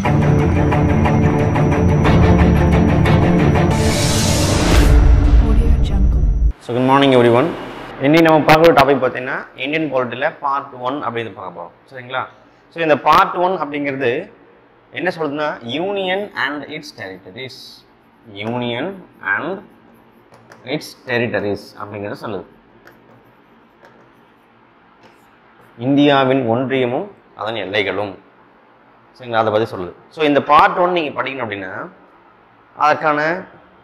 So good morning everyone. இன்னைக்கு நம்ம பார்க்குற டாபிக் பார்த்தீங்கன்னா இந்தியன் பாலிட்டியில் பார்ட் 1 அப்படின்னு பார்க்க போகிறோம். சரிங்களா? ஸோ இந்த பார்ட் 1 அப்படிங்கிறது என்ன சொல்லுதுன்னா union and it's territories. Union and it's territories அப்படிங்கிறத சொல்லுது. இந்தியாவின் ஒன்றியமும் அதன் எல்லைகளும். சரிங்களா? அதை பற்றி சொல்லுது. ஸோ இந்த பார்ட் 1 நீங்கள் படிக்கணும் அப்படின்னா அதுக்கான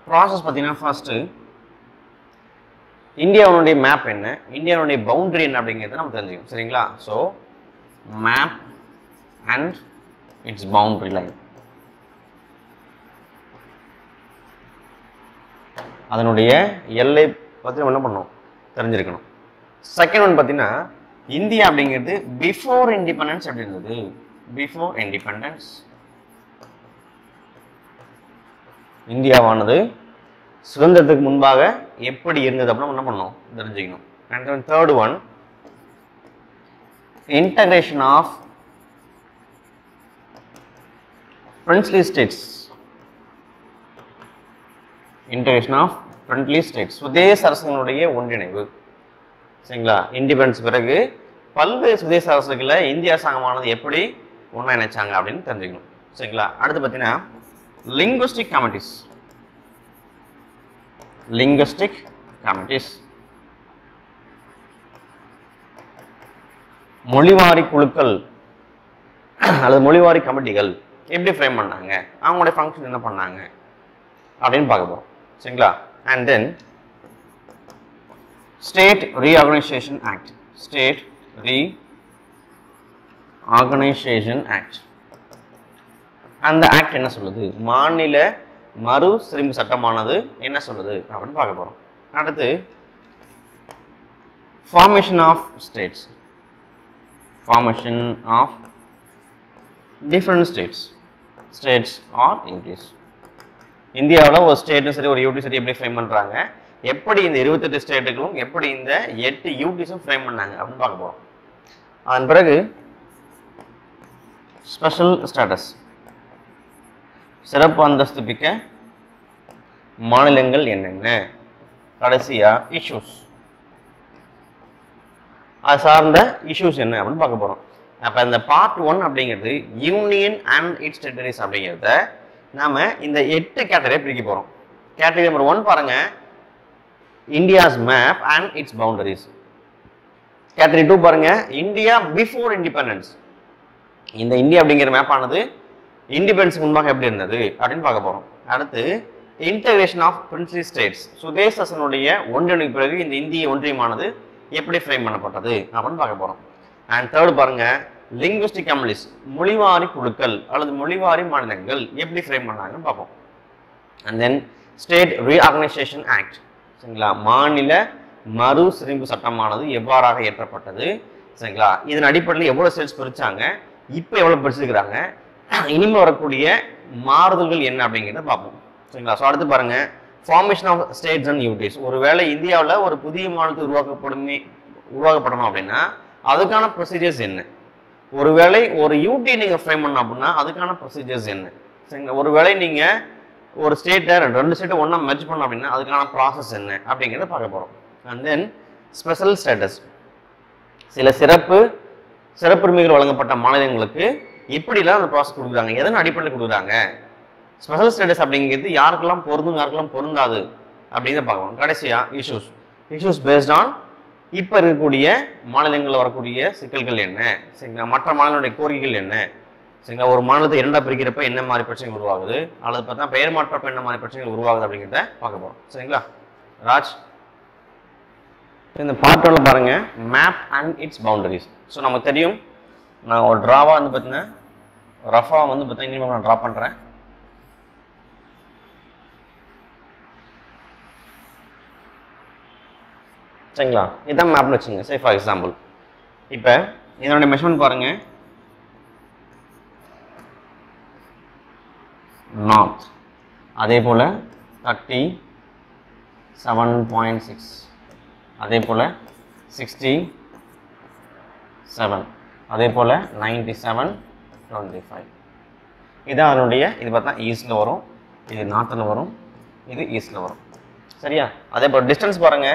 ப்ராசஸ் பார்த்தீங்கன்னா ஃபர்ஸ்ட்டு இந்தியாவுடைய மேப் என்ன, இந்தியாவுடைய பவுண்டரி என்ன அப்படிங்கிறத நம்ம தெரிஞ்சுக்கணும். சரிங்களா? So map and its boundary line, அதனுடைய எல்லை பற்றி நம்ம என்ன பண்ணணும், தெரிஞ்சிருக்கணும். செகண்ட் ஒன் பார்த்தீங்கன்னா இந்தியா அப்படிங்கிறது பிஃபோர் இண்டிபெண்டன்ஸ் எப்படி இருந்தது. பிஃபோர் இண்டிபெண்டன்ஸ் இந்தியாவானது சுதந்திரத்துக்கு முன்பாக எப்படி இருந்தது அப்படின்னு என்ன பண்ணணும், தெரிஞ்சுக்கணும். And third one integration of princely states. Integration of princely states, சுதேச அரசுகளுடைய ஒன்றிணைவு. சரிங்களா? இண்டிபெண்டன்ஸ் பிறகு பல்வேறு சுதேச அரசுகளை இந்திய அரசாங்கமானது எப்படி ஒன்றா இணைச்சாங்க அப்படின்னு தெரிஞ்சுக்கணும். சரிங்களா? அடுத்து பார்த்தீங்கன்னா லிங்குவிஸ்டிக் கமிட்டிஸ். லிங்குவிஸ்டிக் கமிட்டிஸ் மொழிவாரி குழுக்கள் அல்லது மொழிவாரி கமிட்டிகள் எப்படி ஃப்ரேம் பண்ணாங்க, அவங்களுடைய ஃபங்க்ஷன் என்ன பண்ணாங்க அப்படின்னு பார்க்க போகிறோம். சரிங்களா? And then state reorganisation act. State reorganisation act. அந்த ஆக்ட் என்ன சொல்லுது, மாநில மறு சீரமைப்பு சட்டமானது என்ன சொல்லுது அப்படின்னு பார்க்க போகிறோம். அடுத்து formation of states. Formation of different states. States are unities. இந்தியாவில் ஒரு ஸ்டேட்டும் சரி ஒரு யூனிட்டி சரி எப்படி ஃப்ரேம் பண்ணுறாங்க, எப்படி இந்த 28 ஸ்டேட்டுகளும் எப்படி இந்த 8 யூனிட்டிஸும் ஃப்ரேம் பண்ணாங்க அப்படின்னு பார்க்க போகிறோம். அதன் பிறகு ஸ்பெஷல் ஸ்டேட்டஸ், சிறப்பு அந்தஸ்து மிக்க மாநிலங்கள் என்னென்ன, கடைசியா இஷ்யூஸ், அது சார்ந்த இஷ்யூஸ் என்ன அப்படின்னு பார்க்க போகிறோம். அப்போ இந்த பார்ட் 1 அப்படிங்கிறது யூனியன் அண்ட் இட்ஸ் டெரிட்டரிஸ் அப்படிங்கிறத நாம் இந்த 8 கேட்டகரியை பிரிக்க போகிறோம். கேட்டகரி நம்பர் 1 பாருங்க, India's map and its boundaries. Category 2 பாருங்க, இந்தியா பிஃபோர் இண்டிபெண்டன்ஸ். இந்த இந்தியா அப்படிங்கிற மேப் ஆனது இண்டிபெண்டன்ஸ் முன்பாக எப்படி இருந்தது அப்படின்னு பார்க்க போகிறோம். அடுத்து இன்டகிரேஷன் ஆஃப் பிரின்ஸ்லி ஸ்டேட்ஸ், சுதேசனுடைய ஒன்றிணைப்பு பிறகு இந்த இந்திய ஒன்றியமானது எப்படி ஃப்ரேம் பண்ணப்பட்டது அப்படின்னு பார்க்க போகிறோம். அண்ட் தேர்ட் பாருங்க, லிங்குவிஸ்டிக் கமிட்டிஸ், மொழிவாரி குழுக்கள் அல்லது மொழிவாரி மாநிலங்கள் எப்படி ஃப்ரேம் பண்ணாங்கன்னு பார்ப்போம். And then state reorganisation act. சரிங்களா? மாநில மறு சீரமைப்பு சட்டமானது எவ்வாறாக இயற்றப்பட்டது. சரிங்களா? இதன் அடிப்படையில் எவ்வளோ ஸ்டேட்ஸ் பிரிச்சாங்க, இப்போ எவ்வளோ பிரிச்சுக்கிறாங்க, இனிமேல் வரக்கூடிய மாறுதல்கள் என்ன அப்படிங்கிறத பார்ப்போம். சரிங்களா? ஸோ அடுத்து பாருங்க, formation of states and unities. ஒருவேளை இந்தியாவில் ஒரு புதிய மாநிலத்தை உருவாக்கப்படணும் அப்படின்னா அதுக்கான ப்ரொசீஜர்ஸ் என்ன, ஒருவேளை ஒரு யூனிட்டி நீங்கள் ஃப்ரேம் பண்ணணும் அப்படின்னா அதுக்கான ப்ரொசீஜர்ஸ் என்ன. சரிங்களா? ஒருவேளை நீங்கள் ஒரு ஸ்டேட்டை 2 ஸ்டேட்டை ஒன்றா மெர்ஜ் பண்ணணும் அப்படின்னா அதுக்கான ப்ராசஸ் என்ன அப்படிங்கிறத பார்க்க போகிறோம். அண்ட் தென் ஸ்பெஷல் ஸ்டேட்டஸ், சில சிறப்புரிமைகள் வழங்கப்பட்ட மாநிலங்களுக்கு எப்படிலாம் அந்த ப்ராசஸ் கொடுக்குறாங்க, எதன் அடிப்படையில் கொடுக்குறாங்க. ஸ்பெஷல் ஸ்டேட்டஸ் அப்படிங்கிறது யாருக்கெல்லாம் பொருந்தும் யாருக்கெல்லாம் பொருந்தாது அப்படிங்கிறத பார்க்கணும். கடைசியாக இஷ்யூஸ் பேஸ்ட் ஆன் இப்போ இருக்கக்கூடிய மாநிலங்களில் வரக்கூடிய சிக்கல்கள் என்ன. சரிங்களா? மற்ற மாநிலங்களுடைய கோரிக்கைகள் என்ன. சரிங்களா? ஒரு மாநிலத்தை 2ஆக பிரிக்கிறப்ப என்ன மாதிரி பிரச்சனைகள் உருவாகுது, அல்லது பார்த்தா பெயர் மாற்றப்ப என்ன மாதிரி பிரச்சனைகள் உருவாகுது அப்படிங்கிறத பார்க்க போகிறோம். சரிங்களா? ராஜ், இந்த பார்ட் 1 பாருங்க, map and its boundaries. So நமக்கு தெரியும், நான் ஒரு ட்ராவாக வந்து பார்த்தீங்கன்னா ரஃபாக வந்து பார்த்தீங்கன்னா இனிமேல் நான் ட்ரா பண்ணுறேன். சரிங்களா? இதுதான் மேப்னு வச்சுங்க. சே ஃபார் எக்ஸாம்பிள் இப்போ இதனுடைய மெஷர்மெண்ட் பாருங்க, நார்த், அதே போல் 37.6, அதே போல் 67, அதே போல் 97.25. இதான் அதனுடைய இது பார்த்தா ஈஸ்ட்ல வரும், இது நார்த்தில் வரும், இது ஈஸ்ட்ல வரும். சரியா? அதே போல் டிஸ்டன்ஸ் பாருங்க,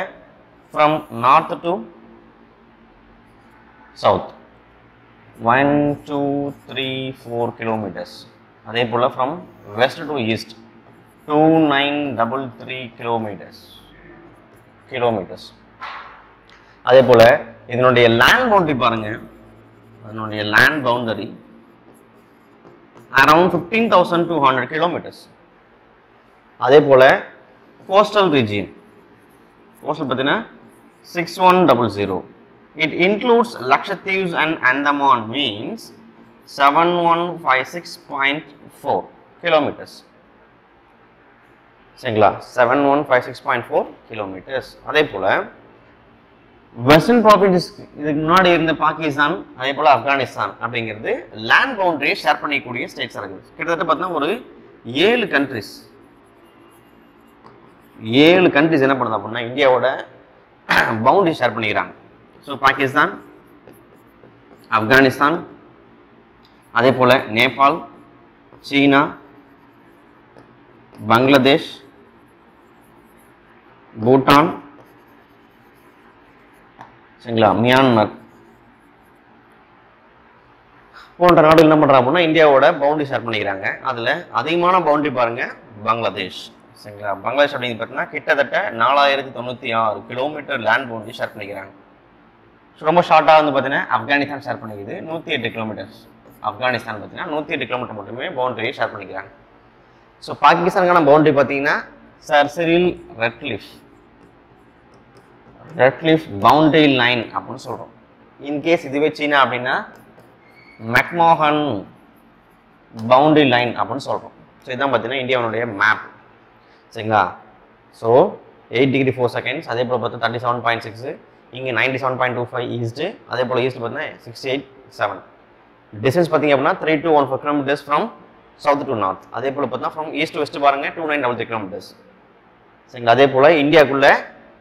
from north to south 1 2 3 4 kilometres. அதே போல் from west to east 2933 kilometres. அதே போல் இதனுடைய லேண்ட் பவுண்டரி பாருங்க, அதனுடைய லேண்ட் பவுண்டரி அரௌண்ட் 15,200 கிலோமீட்டர்ஸ். அதே போல் கோஸ்டல் ரீஜியன், கோஸ்டல் பார்த்தீங்கன்னா 6100. It includes Lakshadweep and Andaman, means 7156.4 kilometers. சரிங்களா? 7156.4 kilometers. அதே போல வெஸ்டர்ன் ப்ராவின்சஸ், இதுக்கு முன்னாடி இருந்த பாகிஸ்தான், அதே போல ஆப்கானிஸ்தான் அப்படிங்கிறது லேண்ட் பவுண்டரியை ஷேர் பண்ணிக்கூடிய ஸ்டேட்ஸ் இருக்குது. கிட்டத்தட்ட பார்த்தீங்கன்னா ஒரு 7 கண்ட்ரிஸ் என்ன பண்ணுது அப்படின்னா இந்தியாவோட பவுண்டரி ஷேர் பண்ணிக்கிறாங்க. ஸோ பாகிஸ்தான், ஆப்கானிஸ்தான், அதே போல் நேபாள், சீனா, பங்களாதேஷ், பூட்டான், சரிங்களா, மியான்மர் போன்ற நாடுகள் என்ன பண்ணுறாங்க அப்படின்னா இந்தியாவோட பவுண்டரி ஷேர் பண்ணிக்கிறாங்க. அதில் அதிகமான பவுண்டரி பாருங்க பங்களாதேஷ். சரிங்களா? பங்களாதேஷ் அப்படிங்கிறது பார்த்தீங்கன்னா கிட்டத்தட்ட 4096 கிலோமீட்டர் லேண்ட் பவுண்டரி ஷேர் பண்ணிக்கிறாங்க. ரொம்ப ஷார்ட்டாக வந்து பார்த்தீங்கன்னா ஆப்கானிஸ்தான் ஷேர் பண்ணிக்குது 108 கிலோமீட்டர்ஸ். ஆப்கானிஸ்தான் பார்த்தீங்கன்னா 108 கிலோமீட்டர் மட்டுமே பவுண்டரியை ஷேர் பண்ணிக்கிறாங்க. ஸோ பாகிஸ்தானுக்கான பவுண்டரி பார்த்தீங்கன்னா sir Cyril Radcliffe boundary line அப்படின்னு சொல்கிறோம். இன்கேஸ் இதுவே சீனா அப்படின்னா மெக்மோகன் பவுண்டரி லைன் அப்படின்னு சொல்கிறோம். ஸோ இதுதான் பார்த்தீங்கன்னா இந்தியாவுடைய மேப். சரிங்களா? So 8 degree 4 seconds. அதே போல் பார்த்தா 37.6, இங்கே 97.25 ஈஸ்ட்டு, அதே போல் ஈஸ்ட் பார்த்தீங்கன்னா 687. டிஸ்டன்ஸ் பார்த்தீங்க அப்படின்னா 3214 kilometres from south to north. அதே போல் பார்த்தா ஃப்ரம் ஈஸ்ட் டு வெஸ்ட் பாருங்க 2933 கிலோமீட்டர்ஸ். சரிங்களா? அதே போல் இந்தியாவுக்குள்ள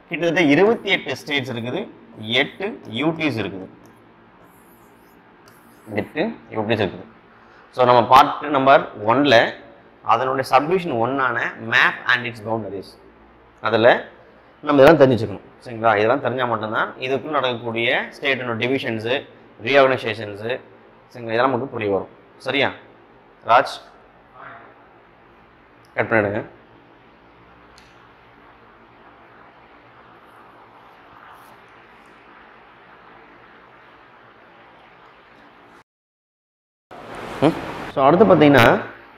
கிட்டத்தட்ட 28 ஸ்டேட்ஸ் இருக்குது, 8 யூடிஸ் இருக்குது. ஸோ நம்ம பார்ட் நம்பர் 1ல் அதனுடைய சப்டிவிஷன் 1ஆன மேப் அண்ட் இட்ஸ் பவுண்டரிஸ், அதில் நம்ம இதெல்லாம் தெரிஞ்சுக்கணும். சரிங்களா? இதெல்லாம் தெரிஞ்சால் மட்டும்தான் இதுக்குள்ள நடக்கக்கூடிய ஸ்டேட்டோட டிவிஷன்ஸு, ரீஆர்கனைசேஷன்ஸு, சரிங்களா, இதெல்லாம் நமக்கு புரிய வரும். சரியா? ராஜ் கட் பண்ணிடுங்க. ஸோ அடுத்து பார்த்தீங்கன்னா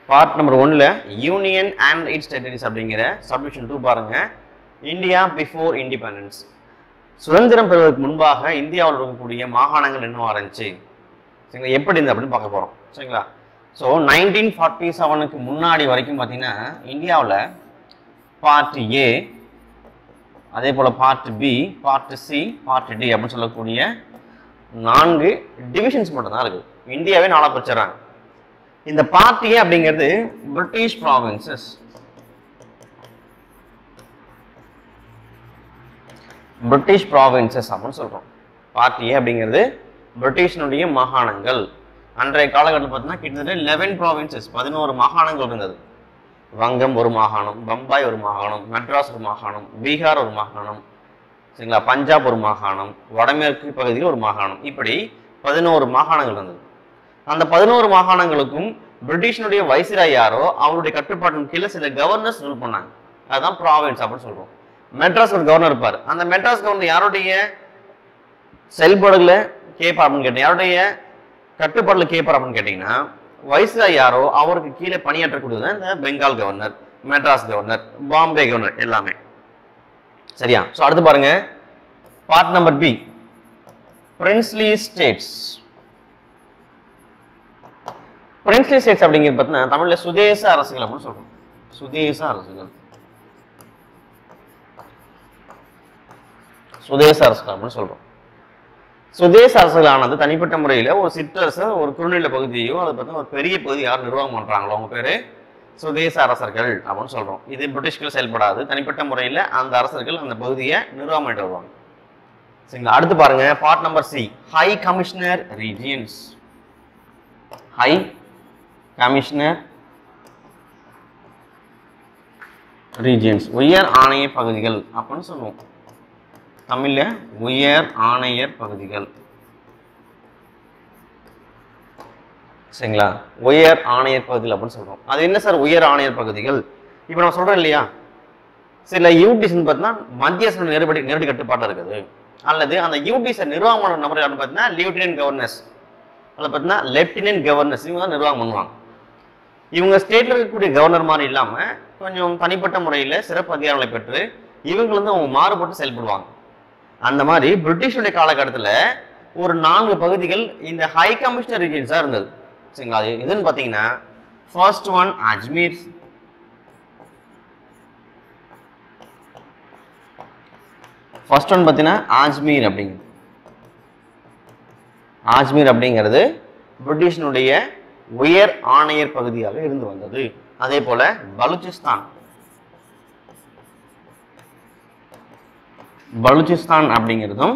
பார்ட் நம்பர் 1ல் யூனியன் அண்ட் இட்ஸ் டெரிட்டரிஸ் அப்படிங்கிற சப்டிவிஷன் 2 பாருங்க. இந்தியா பிஃபோர் இண்டிபெண்டன்ஸ், சுதந்திரம் பெறுவதற்கு முன்பாக இந்தியாவில் இருக்கக்கூடிய மாகாணங்கள் என்னவா இருந்துச்சு, சரிங்களா, எப்படி இருந்து அப்படின்னு பார்க்க போகிறோம். சரிங்களா? ஸோ 1947க்கு முன்னாடி வரைக்கும் பார்த்தீங்கன்னா இந்தியாவில் பார்ட் ஏ, அதே போல் part B, part C, part D அப்படின்னு சொல்லக்கூடிய 4 டிவிஷன்ஸ் மட்டும்தான் இருக்குது. இந்தியாவே 4 பிரிச்சிடறாங்க. இந்த பார்ட் ஏ அப்படிங்கிறது பிரிட்டிஷ் ப்ராவின்சஸ், அப்படின்னு சொல்றோம். பார்ட் ஏ அப்படிங்கிறது பிரிட்டிஷனுடைய மாகாணங்கள். அன்றைய காலகட்டத்தில் பார்த்தீங்கன்னா கிட்டத்தட்ட 11 ப்ராவின்சஸ், 11 மாகாணங்கள் இருந்தது. வங்கம் ஒரு மாகாணம், பம்பாய் ஒரு மாகாணம், மெட்ராஸ் ஒரு மாகாணம், பீகார் ஒரு மாகாணம், சரிங்களா, பஞ்சாப் ஒரு மாகாணம், வடமேற்கு பகுதியில் ஒரு மாகாணம், இப்படி 11 மாகாணங்கள் இருந்தது. அந்த 11 மாகாணங்களுக்கும் பிரிட்டிஷனுடைய வைசிராய் யாரோ அவருடைய கட்டுப்பாட்டின் கீழே சில கவர்னர்ஸ் ரூல் பண்ணாங்க. அதுதான் ப்ராவின்ஸ் அப்படின்னு சொல்றோம். மெட்ராஸ் ஒரு கவர்னர் இருப்பார். அந்த மெட்ராஸ் கவர்னர் யாருடைய செயல்பாடுகளை கேட்பார் அப்படின்னு கேட்டீங்க, யாருடைய கட்டுப்பாட்டில் கேட்பார் அப்படின்னு கேட்டீங்கன்னா வைசிராய் யாரோ அவருக்கு கீழே பணியாற்றக்கூடியது இந்த Bengal governor, Madras governor, Bombay governor எல்லாமே. சரியா? ஸோ அடுத்து பாருங்க part number B, princely states. Princely states அப்படிங்கிறது பார்த்தீங்கன்னா தமிழ்ல சுதேச அரசுகள் அப்படின்னு சொல்றோம். சுதேச அரசுகள் அப்படின்னு சொல்றோம். சுதேச அரசுகளானது தனிப்பட்ட முறையில் ஒரு சிற்றரசு, ஒரு குறுநில பகுதியோ அதை பற்றி ஒரு பெரிய பகுதி யார் நிர்வாகம் பண்றாங்களோ அவங்க பேரு சுதேச அரசர்கள் அப்படின்னு சொல்றோம். இது பிரிட்டிஷ்கள் செயல்படாது, தனிப்பட்ட முறையில் அந்த அரசர்கள் அந்த பகுதியை நிர்வாகம் பண்ணிட்டு வருவாங்க. சரிங்களா? அடுத்து பாருங்க part number C, high commissioner regions. High commissioner regions, உயர் ஆணைய பகுதிகள் அப்படின்னு சொல்லுவோம். தமிழ்ல உயர் ஆணையர் பகுதிகள். சரிங்களா, உயர் ஆணையர் பகுதிகள் அப்படின்னு சொல்றோம். அது என்ன சார் உயர் ஆணையர் பகுதிகள்? இப்போ நான் சொல்றேன் இல்லையா, சில யூடிஸ் பார்த்தீங்கன்னா மத்திய அரசு நேரடி கட்டுப்பாட்டில் இருக்குது, அல்லது அந்த யூடிஸை நிர்வாகம் பண்ண நபர் யாருன்னு பார்த்தீங்கன்னா லெப்டினன்ட் கவர்னர்ஸ், அதில் பார்த்தீங்கன்னா லெப்டினன்ட் கவர்னர்ஸ் இவங்க தான் நிர்வாகம் பண்ணுவாங்க. இவங்க ஸ்டேட்ல இருக்கக்கூடிய கவர்னர் மாதிரி இல்லாமல் கொஞ்சம் தனிப்பட்ட முறையில் சிறப்பு அதிகாரங்களை பெற்று இவங்க வந்து அவங்க மாறுபட்டு செயல்படுவாங்க. அந்த மாதிரி பிரிட்டிஷுடைய காலகட்டத்தில் ஒரு 4 பகுதிகள் இந்த ஹை கமிஷனர் ரீஜியன்ஸாக இருந்தது. சரிங்களா, அது எதுன்னு பார்த்தீங்கன்னா first one Ajmer, first one பார்த்தீங்கன்னா ஆஜ்மீர் அப்படிங்கிறது. ஆஜ்மீர் அப்படிங்கிறது பிரிட்டிஷனுடைய உயர் ஆணையர் பகுதியாக இருந்து வந்தது. அதே போல பலுச்சிஸ்தான், பலுச்சிஸ்தான் அப்படிங்கிறதும்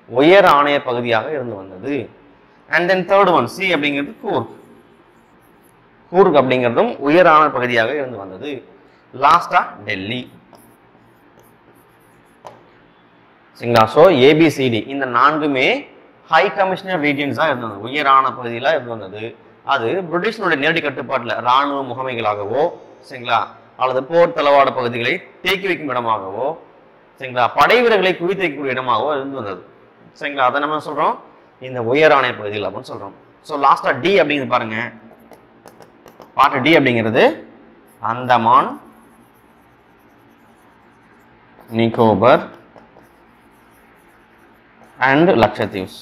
உயர் ஆணையர் பகுதியாக இருந்து வந்தது. And then third one C அப்படிங்கிறது கூர்க், கூர்க் அப்படிங்கிறதும் உயர் ஆணையர் பகுதியாக இருந்து வந்தது. லாஸ்டா டெல்லி. சரிங்களா, ஸோ ஏபிசிடி இந்த 4மே ஹை கமிஷனர் ரீஜியன்ஸ் தான் இருந்தது, உயர் ஆணைய பகுதியில் இருந்து வந்தது. அது பிரிட்டிஷனுடைய நேரடி கட்டுப்பாட்டில் இராணுவ முகமைகளாகவோ சரிங்களா, அல்லது போர் தளவாட பகுதிகளை தேக்கி வைக்கும் இடமாகவோ சரிங்களா, படை வீரர்களை குவித்து வைக்கக்கூடிய இடமாகவோ இருந்து வந்தது. சரிங்களா, அதை நம்ம சொல்றோம் இந்த உயர் ஆணைய பகுதிகள் அப்படின்னு சொல்றோம். ஸோ லாஸ்டா டி அப்படிங்கிறது பாருங்க, பார்ட் டி அப்படிங்கிறது அந்தமான் நிக்கோபர் அண்ட் லட்சத்தீவ்ஸ்.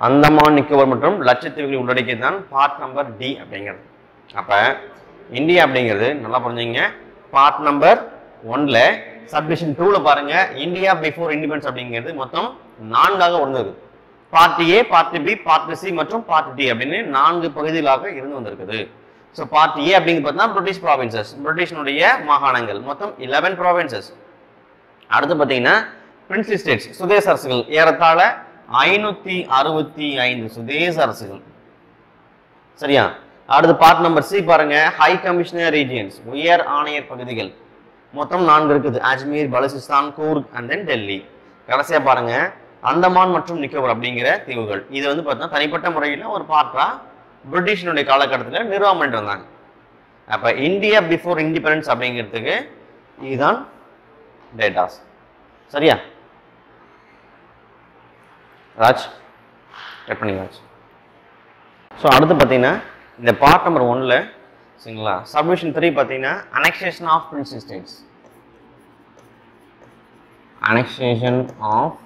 அந்தமான் நிக்கோபர் மற்றும் லட்சத்தீவுகளை உள்ளடக்கியது தான் பார்ட் நம்பர் டி அப்படிங்கிறது. அப்ப இந்தியா அப்படிங்கிறது நல்லா புரிஞ்சுங்க, பார்ட் நம்பர் 1ல சப்டிவிஷன் 2ல பாருங்க இந்தியா பிஃபோர் இண்டிபெண்டன்ஸ் அப்படிங்கிறது மொத்தம் 4ஆக இருந்தது. Part A, part B, part C மற்றும் பார்ட் டி அப்படின்னு 4 பகுதிகளாக இருந்து வந்திருக்குது. ஸோ பார்ட் ஏ அப்படிங்கிறது பார்த்தீங்கன்னா பிரிட்டிஷ் ப்ராவின்சஸ், பிரிட்டிஷனுடைய மாகாணங்கள், மொத்தம் 11 ப்ராவின்சஸ். அடுத்து பார்த்தீங்கன்னா பிரின்ஸ்லி ஸ்டேட்ஸ், சுதேச அரசுகள், ஏறத்தாழ 565 சுதேச அரசுகள். சரியா, அடுத்து பார்ட் நம்பர் சி பாருங்க ஹை கமிஷனர் ரீஜியன்ஸ், உயர் ஆணையர் பகுதிகள், மொத்தம் 4 இருக்குது, அஜ்மீர், பலுச்சிஸ்தான், கூர்க் அண்ட் தென் டெல்லி. கடைசியா பாருங்க அந்தமான் மற்றும் நிக்கோபர் அப்படிங்கிற தீவுகள். இது வந்து பார்த்தீங்கன்னா தனிப்பட்ட முறையில் ஒரு பார்ட்டா பிரிட்டிஷனுடைய காலகட்டத்தில் நிர்வாகம் பண்ணிட்டு வந்தாங்க. அப்ப இந்தியா பிஃபோர் இண்டிபெண்டன்ஸ் அப்படிங்கிறதுக்கு இதுதான் டேட்டாஸ். சரியா ராஜ், கட் பண்ணி ராஜ். ஸோ அடுத்து பார்த்தீங்கன்னா இந்த பார்ட் நம்பர் 1ல சரிங்களா, சப்டிவிஷன் 3 பார்த்தீங்கன்னா annexation of princely states, annexation of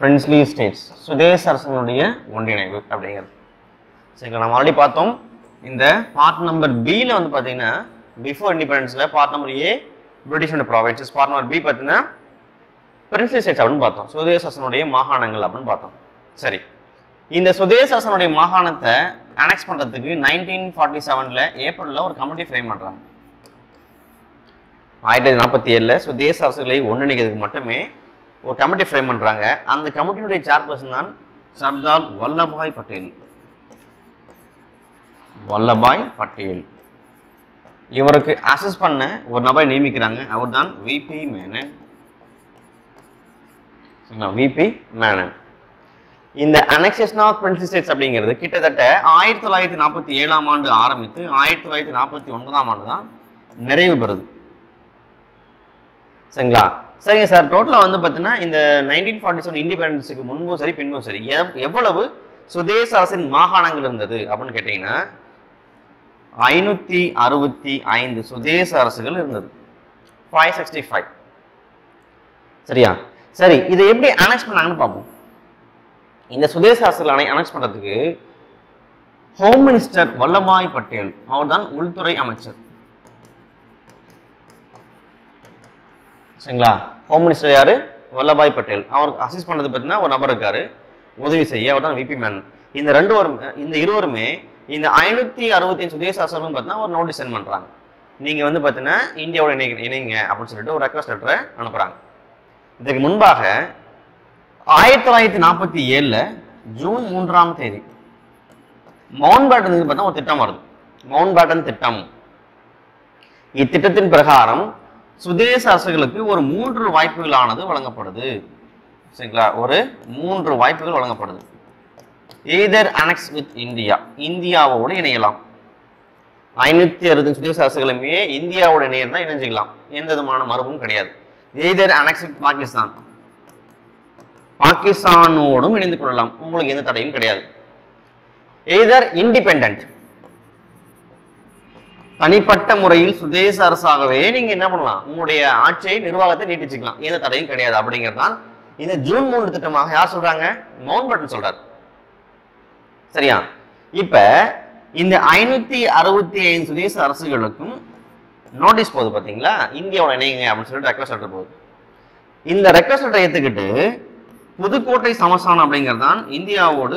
princely states, சுதேச அரசுகளுடைய ஒன்றிணைவு அப்படிங்கிறது. சரிங்களா, நம்ம ஆல்ரெடி பார்த்தோம். இந்த பார்ட் நம்பர் பியில் வந்து பார்த்தீங்கன்னா பிஃபோர் இண்டிபெண்டன்ஸில் பார்ட் நம்பர் ஏ பிரிட்டிஷோட ப்ராவின்சஸ், பார்ட் நம்பர் பி பார்த்தீங்கன்னா பிரின்ஸ்லி ஸ்டேட்ஸ் அப்படின்னு பார்த்தோம், சுதேச அரசனுடைய மாகாணங்கள் அப்படின்னு பார்த்தோம். சரி, இந்த சுதேச அரசனுடைய மாகாணத்தை அனெக்ஸ் பண்றதுக்கு 1947ல ஏப்ரல்ல ஒரு கமிட்டி ஃப்ரேம் பண்றாங்க. 1947ல சுதேச அரசுகளை ஒன்றிணைக்கிறதுக்கு மட்டுமே ஒரு கமிட்டி ஃப்ரேம் பண்றாங்க. அந்த கமிட்டியுடைய சேர்பர்சன் தான் சர்தார் வல்லபாய் பட்டேல். வல்லபாய் பட்டேல் இவருக்கு அசஸ் பண்ண ஒரு நபரை நியமிக்கிறாங்க, அவர் தான் விபி மேனன். விபி மேனன். இந்த அனெக்சேஷன் ஆஃப் பிரின்ஸ்லி ஸ்டேட்ஸ் அப்படிங்கிறது கிட்டத்தட்ட 1947ஆம் ஆண்டு ஆரம்பித்து 1949ஆம் ஆண்டு தான் நிறைவு பெறுது. சரிங்களா, சரிங்க சார், டோட்டலா வந்து பார்த்தீங்கன்னா இந்த 1947 இண்டிபெண்டன்ஸுக்கு முன்பும் சரி பின்பும் சரி எவ்வளவு சுதேச அரசின் மாகாணங்கள் இருந்தது அப்படின்னு கேட்டீங்கன்னா 565 சுதேச அரசுகள் இருந்தது, 565. சரியா, சரி, இதை எப்படி அனெக்ஸ் பண்ணாங்கன்னு பார்ப்போம். இந்த சுதேச அரசுகளை அனெக்ஸ் பண்றதுக்கு ஹோம் மினிஸ்டர் வல்லபாய் பட்டேல் அவர் தான் உள்துறை அமைச்சர். சரிங்களா, ஹோம் மினிஸ்டர் யாரு? வல்லபாய் பட்டேல். அவருக்கு அசிஸ்ட் பண்றது பார்த்தீங்கன்னா ஒரு நபர் இருக்காரு உதவி செய்ய, அவர் தான் விபி மேனன். இந்த இருவருமே இந்த 565 சுதேச அரசுகளும் பார்த்தீங்கன்னா ஒரு நோட்டீஸ் சென்ட் பண்றாங்க. நீங்க வந்து பார்த்தீங்கன்னா இந்தியாவோட இணைங்க அப்படின்னு சொல்லிட்டு ஒரு ரெக்வஸ்ட் லெட்டரை அனுப்புறாங்க. இதுக்கு முன்பாக 1947 ஜூன் 3ஆம் தேதி மவுண்ட் பேட்டன் பார்த்தா ஒரு திட்டம் வருது. மவுண்ட் பேட்டன் திட்டம். இத்திட்டத்தின் பிரகாரம் சுதேச அரசுகளுக்கு ஒரு 3 வாய்ப்புகளானது வழங்கப்படுது. சரிங்களா? ஒரு 3 வாய்ப்புகள் வழங்கப்படுது. எய்தர் அனெக்ஸ் வித் இந்தியா, இந்தியாவோடு இணையலாம். 560 சுதேச அரசுகளுமே இந்தியாவோட இணையம் இணைஞ்சிக்கலாம், எந்த விதமான மரபும் கிடையாது. எய்தர் அனெக்ஸ் வித் பாகிஸ்தான், பாகிஸ்தானோடும் இணைந்து கொள்ளலாம், உங்களுக்கு எந்த தடையும் கிடையாது. எய்தர் இண்டிபெண்டன்ட், தனிப்பட்ட முறையில் சுதேச அரசாகவே நீங்க என்ன பண்ணலாம், உங்களுடைய ஆட்சியை நிர்வாகத்தை நீட்டிச்சுக்கலாம், எந்த தடையும் கிடையாது. அப்படிங்கிறது தான் இந்த ஜூன் 3 திட்டமாக யார் சொல்றாங்க? மவுண்ட் பேட்டன் சொல்றாரு. சரியா? இப்ப இந்த 565 சுதேச அரசுகளுக்கும் நோட்டீஸ் போகுது பாத்தீங்களா, இந்தியாவோட இணைங்க அப்படின்னு சொல்லிட்டு ரெக்வஸ்ட் லெட்டர் போகுது. இந்த ரெக்வஸ்ட் லெட்டரை ஏத்துக்கிட்டு புதுக்கோட்டை சமஸ்தானம் அப்படிங்கிறது தான் இந்தியாவோடு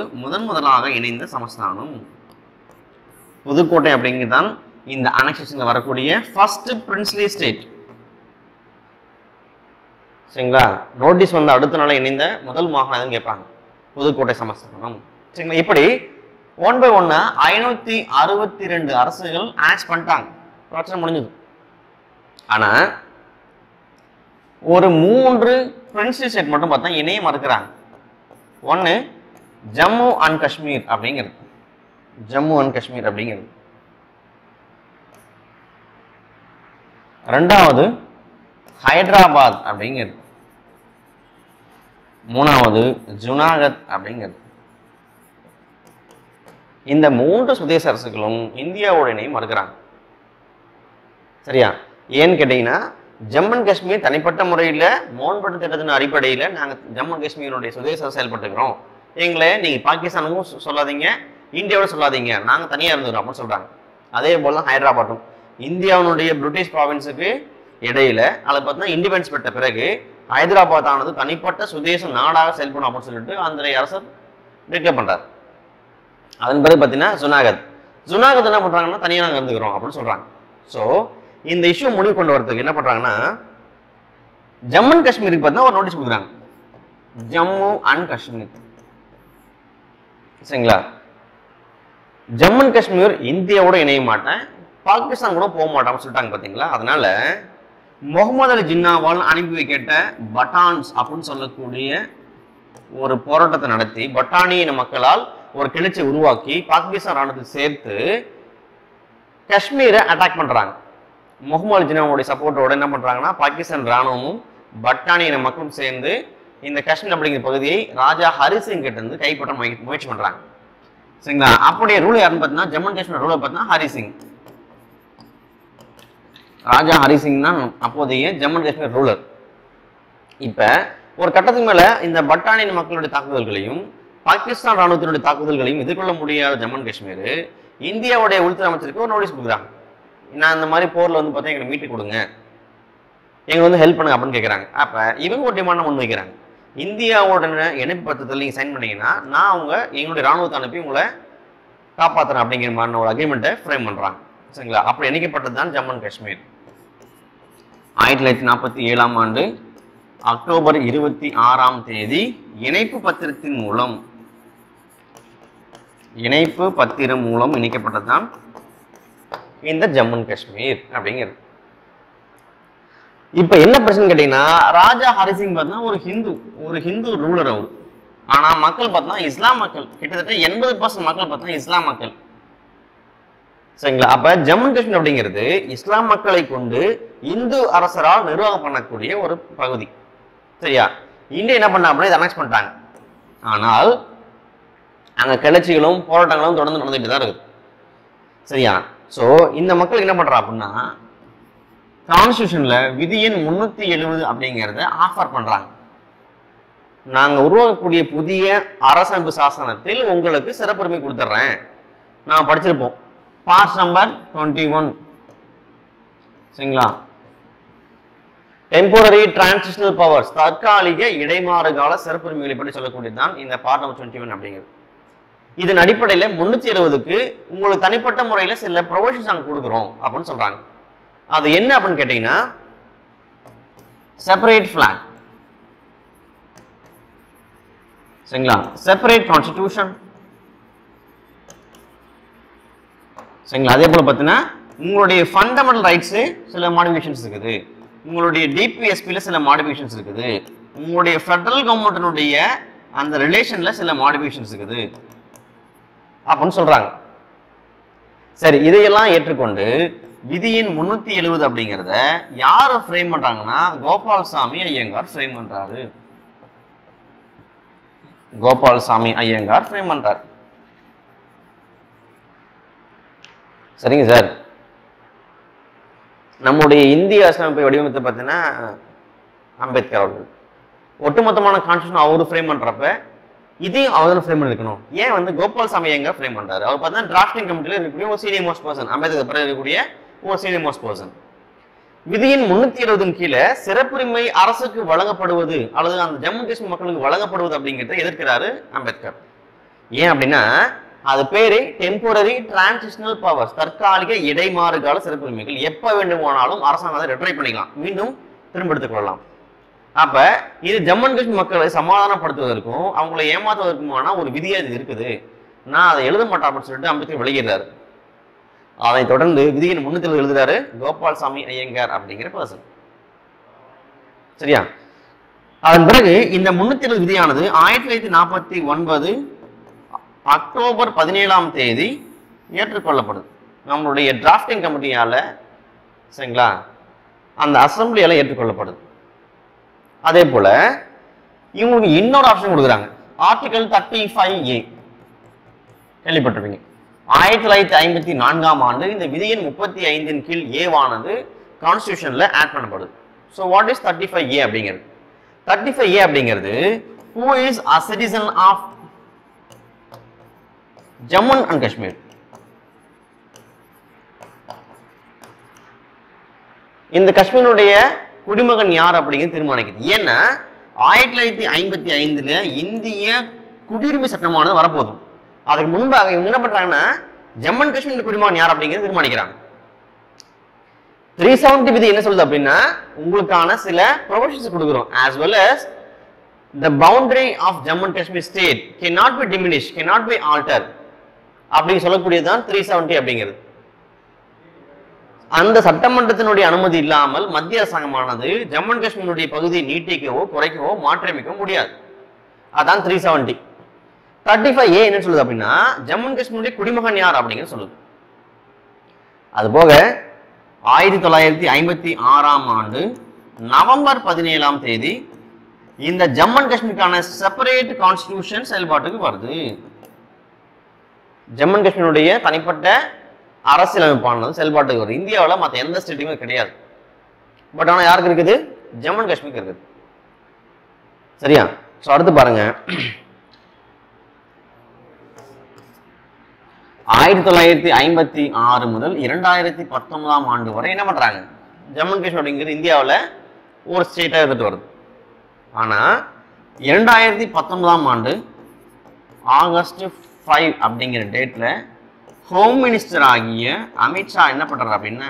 முதலாக இணைந்த சமஸ்தானம். புதுக்கோட்டை அப்படிங்கிறது தான் இந்த அனெக்சேஷன்ல வரக்கூடிய ஃபர்ஸ்ட் பிரின்ஸ்லி ஸ்டேட். சரிங்களா? நோட்டீஸ் வந்து அடுத்த நாள இணைந்த முதல் மாகாணம் கேட்பாங்க, புதுக்கோட்டை சமஸ்தானம். சரிங்களா? இப்படி 1 by 1 562 அரசுகள் ஆக்ட் பண்ணிட்டாங்க, பிரச்சனை முடிஞ்சது. ஆனா ஒரு 3 பிரின்ஸ்லி ஸ்டேட் மட்டும் பார்த்தா இணைய மறுக்கிறாங்க. ஒன்னு ஜம்மு அண்ட் காஷ்மீர் அப்படிங்கிறது, ஜம்மு அண்ட் காஷ்மீர் அப்படிங்கிறது. ரெண்டாவது ஹைதராபாத் அப்படிங்கிறது. மூணாவது ஜுனாகத் அப்படிங்கிறது. இந்த 3 சுதேச அரசுகளும் இந்தியாவோட இணையம் மறுக்கிறாங்க. சரியா? ஏன்னு கேட்டீங்கன்னா ஜம்மு அண்ட் காஷ்மீர் தனிப்பட்ட முறையில் மவுண்ட் பேட்டன் திட்டத்தின் அடிப்படையில் நாங்கள் ஜம்மு அண்ட் காஷ்மீருடைய சுதேச செயல்பட்டுக்கிறோம், எங்களை நீங்கள் பாகிஸ்தானுக்கும் சொல்லாதீங்க, இந்தியாவோட சொல்லாதீங்க, நாங்கள் தனியாக இருந்துக்கிறோம் அப்படின்னு சொல்கிறாங்க. அதே போல் ஹைதராபாத்தும் இந்தியாவுடைய பிரிட்டிஷ் ப்ராவின்ஸுக்கு இடையில அதில் பார்த்தீங்கன்னா இண்டிபெண்டன்ஸ் பெற்ற பிறகு ஹைதராபாத் ஆனது தனிப்பட்ட சுதேச நாடாக செயல்படும் அப்படின்னு சொல்லிட்டு அந்த அரசர் டிக்ளேர் பண்றாரு. அதன் பிறகு பார்த்தீங்கன்னா ஜுனாகத் என்ன பண்றாங்கன்னா தனியாக நாங்கள் இருந்துக்கிறோம் அப்படின்னு சொல்றாங்க. ஸோ இந்த இஷ்யூ முடிவு கொண்டு வரதுக்கு என்ன பண்றாங்கன்னா ஜம்மு அண்ட் காஷ்மீருக்கு பார்த்தீங்கன்னா ஒரு நோட்டீஸ் கொடுக்குறாங்க, ஜம்மு அண்ட் காஷ்மீர். சரிங்களா? ஜம்மு அண்ட் காஷ்மீர் இந்தியாவோட இணைய மாட்டேன், பாகிஸ்தான் கூட போக மாட்டான்னு சொல்லிட்டாங்க பாத்தீங்களா. அதனால முகமது அலி ஜின்னாவால் அனுப்பி வைக்கப்பட்ட பட்டான்ஸ் அப்படின்னு சொல்லக்கூடிய ஒரு போராட்டத்தை நடத்தி பட்டானிய மக்களால் ஒரு கிளர்ச்சி உருவாக்கி பாகிஸ்தான் ராணுவத்தை சேர்த்து காஷ்மீரை அட்டாக் பண்றாங்க. முகமது அலி ஜின்னாவுடைய சப்போர்ட்டோட என்ன பண்றாங்கன்னா பாகிஸ்தான் ராணுவமும் பட்டானிய மக்களும் சேர்ந்து இந்த காஷ்மீர் அப்படிங்கிற பகுதியை ராஜா ஹரிசிங் கிட்ட இருந்து கைப்பற்ற முயற்சி பண்றாங்க. சரிங்களா? அப்படியே ரூல் யாருன்னு பார்த்தீங்கன்னா ஜம்மு அண்ட் காஷ்மீர் ரூலர் பார்த்தீங்கன்னா ஹரிசிங், ராஜா ஹரிசிங் தான் அப்போதைய ஜம்மு அண்ட் காஷ்மீர் ரூலர். இப்ப ஒரு கட்டத்துக்கு மேல இந்த பட்டானிய மக்களுடைய தாக்குதல்களையும் பாகிஸ்தான் ராணுவத்தினுடைய தாக்குதல்களையும் எதிர்கொள்ள முடியாத ஜம்மு அண்ட் காஷ்மீர் இந்தியாவுடைய உள்துறை அமைச்சருக்கு ஒரு நோட்டீஸ் கொடுக்குறாங்க. நான் இந்த மாதிரி போர்ல வந்து பார்த்தா எங்களுக்கு மீட்டு கொடுங்க, எங்க வந்து ஹெல்ப் பண்ணுங்க அப்படின்னு கேட்குறாங்க. அப்ப இவங்க ஒரு டிமாண்ட் முன் வைக்கிறாங்க, இந்தியாவோட இணைப்பு பத்திரத்தில் நீங்க சைன் பண்ணீங்கன்னா நான் எங்களுடைய ராணுவத்தை அனுப்பி உங்களை காப்பாற்றுறேன் அப்படிங்கிற மாதிரி ஒரு அக்ரிமெண்ட்டை ஃப்ரேம் பண்றாங்க. சரிங்களா? அப்படி இணைக்கப்பட்டது தான் ஜம்மு அண்ட் காஷ்மீர். 1947ஆம் ஆண்டு அக்டோபர் 26ஆம் தேதி இணைப்பு பத்திரம் மூலம் இணைக்கப்பட்டதுதான் இந்த ஜம்மு அண்ட் காஷ்மீர் அப்படிங்கிறது. இப்ப என்ன பிரச்சனை கேட்டீங்கன்னா ராஜா ஹரிசிங் பார்த்தீங்கன்னா ஒரு ஹிந்து ரூலர் அவர். ஆனா மக்கள் பார்த்தா இஸ்லாம் மக்கள், கிட்டத்தட்ட 80% மக்கள் பார்த்தா இஸ்லாம் மக்கள். சரிங்களா? அப்ப ஜம்மு அண்ட் காஷ்மீர் அப்படிங்கிறது இஸ்லாம் மக்களை கொண்டு இந்து அரசரால் நிர்வாகம் பண்ணக்கூடிய ஒரு பகுதி. சரியா? இந்தியா என்ன பண்ண அப்படின்னா இதை அனெக்ஸ் பண்ணிட்டாங்க. ஆனால் அங்க கிளர்ச்சிகளும் போராட்டங்களும் தொடர்ந்து நடந்துட்டு தான் இருக்குது. சரியா? சோ இந்த மக்கள் என்ன பண்றா அப்படின்னா கான்ஸ்டிடியூஷன்ல விதி எண் 370 அப்படிங்கிறத ஆஃபர் பண்றாங்க. நாங்க உருவாக்கக்கூடிய புதிய அரசமைப்பு சாசனத்தில் உங்களுக்கு சிறப்புரிமை கொடுத்துட்றேன். நான் படிச்சிருப்போம் பார்ட் நம்பர் 21. சரிங்களா? டெம்போரரி டிரான்சிஷனல் பவர்ஸ், தற்காலிக இடைமாறு கால சிறப்புரிமைகளை பற்றி சொல்லக்கூடியதுதான் இந்த பார்ட் நம்பர் 21 அப்படிங்கிறது. இதன் அடிப்படையில 370க்கு உங்களுக்கு தனிப்பட்ட முறையில சில ப்ரொவிஷன்ஸ் நாங்கள் கொடுக்குறோம் அப்படின்னு சொல்றாங்க. அது என்ன அப்படின்னு கேட்டீங்கன்னா செப்பரேட் பிளாக், சரிங்களா? Separate constitution. சரிங்களா? அதே போல பார்த்தீங்கன்னா உங்களுடைய ஃபண்டமெண்டல் ரைட்ஸ் சில மாடிஃபிகேஷன்ஸ் இருக்குது, உங்களுடைய டிபிஎஸ்பியில் சில மாடிஃபிகேஷன்ஸ் இருக்குது, உங்களுடைய ஃபெடரல் கவர்மெண்ட்டினுடைய அந்த ரிலேஷன்ல சில மாடிஃபிகேஷன்ஸ் இருக்குது அப்படின்னு சொல்றாங்க. சரி, இதையெல்லாம் ஏற்றுக்கொண்டு விதியின் 370 அப்படிங்கிறத யார் ஃப்ரேம் பண்றாங்கன்னா கோபால்சாமி ஐயங்கார் ஃப்ரேம் பண்றாரு. கோபால்சாமி ஐயங்கார் ஃப்ரேம் பண்றாரு. சரிங்க சார். நம்முடைய இந்திய அரசியலமைப்பை வடிவமைத்து பார்த்தீங்கன்னா அம்பேத்கர் அவர்கள். ஒட்டுமொத்தமான கான்ஸ்டியூஷன் அவரு ஃப்ரேம் பண்றப்ப இதையும் அவர் ஃப்ரேம் பண்ணிருக்கணும். ஏன் வந்து கோபால்சாமி ஐயங்கார் ஃப்ரேம் பண்றாரு? அவர் பார்த்தீங்கன்னா டிராஃப்டிங் கமிட்டியில் இருக்கக்கூடிய ஒரு சீனியர் மோஸ்ட் பர்சன், அம்பேத்கர் பிறகு இருக்கக்கூடிய ஒரு சீனியர் மோஸ்ட் பர்சன். விதியின் 370 கீழே சிறப்புரிமை அரசுக்கு வழங்கப்படுவது அல்லது அந்த ஜம்மு காஷ்மீர் மக்களுக்கு வழங்கப்படுவது அப்படிங்கிறத எதிர்க்கிறாரு அம்பேத்கர். ஏன் அப்படின்னா அது பேரு டெம்போரரி டிரான்சிஷனல் பவர்ஸ், தற்காலிக இடைமாறு கால சிறப்புரிமைகள். எப்ப வேண்டுமானாலும் அரசாங்கம் அதை ரிட்ரை பண்ணிக்கலாம், மீண்டும் திரும்ப எடுத்துக் கொள்ளலாம். அப்ப இது ஜம்மு காஷ்மீர் மக்களை சமாதானப்படுத்துவதற்கும் அவங்களை ஏமாத்துவதற்குமான ஒரு விதியா இது இருக்குது. நான் அதை எழுத மாட்டேன் அப்படின்னு சொல்லிட்டு அம்பேத்கர் வெளியிடுறாரு. அதை தொடர்ந்து விதியின் 370 எழுதுறாரு கோபால்சாமி ஐயங்கார் அப்படிங்கிற பர்சன். சரியா? அதன் பிறகு இந்த 370 விதியானது 1949 அக்டோபர் 17ஆம் தேதி ஏற்றுக்கொள்ளப்படுது நம்மளுடைய டிராஃப்டிங் கமிட்டியால. சரிங்களா? அந்த அசம்பிளியால ஏற்றுக்கொள்ளப்படுது. அதே போல இவங்களுக்கு இன்னொரு ஆப்ஷன் கொடுக்குறாங்க. ஆர்டிகல் 35A கேள்விப்பட்டிருப்பீங்க. 1954ஆம் ஆண்டு இந்த விதியின் 35 கீழ் ஏவானது கான்ஸ்டிடியூஷன்ல ஆட் பண்ணப்படுது. ஸோ வாட் இஸ் 35A அப்படிங்கிறது? 35A அப்படிங்கிறது who is a citizen of Jammu and Kashmir. இந்த காஷ்மீருடைய குடிமகன் யார் அப்படிங்கிறது தீர்மானிக்குது. ஏன்னா 1955ல இந்திய குடியுரிமை சட்டமானது வரப்போதும். அதுக்கு முன்பாக இவங்க என்ன பண்றாங்கன்னா ஜம்மு அண்ட் காஷ்மீர் குடிமகன் யார் அப்படிங்கிறது தீர்மானிக்கிறாங்க. 370 விதி என்ன சொல்லுது அப்படின்னா உங்களுக்கான சில ப்ரொவிஷன்ஸ் கொடுக்குறோம். as well as the boundary of Jammu and Kashmir state cannot be diminished, cannot be altered அப்படின்னு சொல்லக்கூடியதுதான் 370 அப்படிங்கிறது. அந்த சட்டமன்றத்தினுடைய அனுமதி இல்லாமல் மத்திய அரசாங்கமானது ஜம்மு அண்ட் காஷ்மீருடைய பகுதியை நீட்டிக்கவோ குறைக்கவோ மாற்றியமைக்க முடியாது. அதான் 370. 35A என்ன சொல்லுது அப்படின்னா ஜம்மு அண்ட் காஷ்மீருடைய குடிமகன் யார் அப்படிங்கிறது சொல்லுது. அது போக 1956ஆம் ஆண்டு நவம்பர் 17ஆம் தேதி இந்த ஜம்மு அண்ட் காஷ்மீருக்கான செப்பரேட் கான்ஸ்டிடியூஷன் செயல்பாட்டுக்கு வருது. ஜம்மு அண்ட் காஷ்மீருடைய தனிப்பட்ட அரசியலமைப்பானது செயல்பாட்டுக்கு வருது. இந்தியாவில் மற்ற எந்த ஸ்டேட்டுமே கிடையாது. பட் ஆனால் யாருக்கு இருக்குது? ஜம்மு அண்ட் காஷ்மீருக்கு இருக்குது. சரியா? ஸோ அடுத்து பாருங்க, 1956 முதல் 2019ஆம் ஆண்டு வரை என்ன பண்றாங்க? ஜம்மு அண்ட் காஷ்மீர் அப்படிங்கிறது இந்தியாவில் ஒரு ஸ்டேட்டாக எடுத்துட்டு வருது. ஆனால் 2019ஆம் ஆண்டு ஆகஸ்ட் 5 அப்படிங்கிற டேட்ல ஹோம் மினிஸ்டர் ஆகிய அமித்ஷா என்ன பண்றாரு அப்படின்னா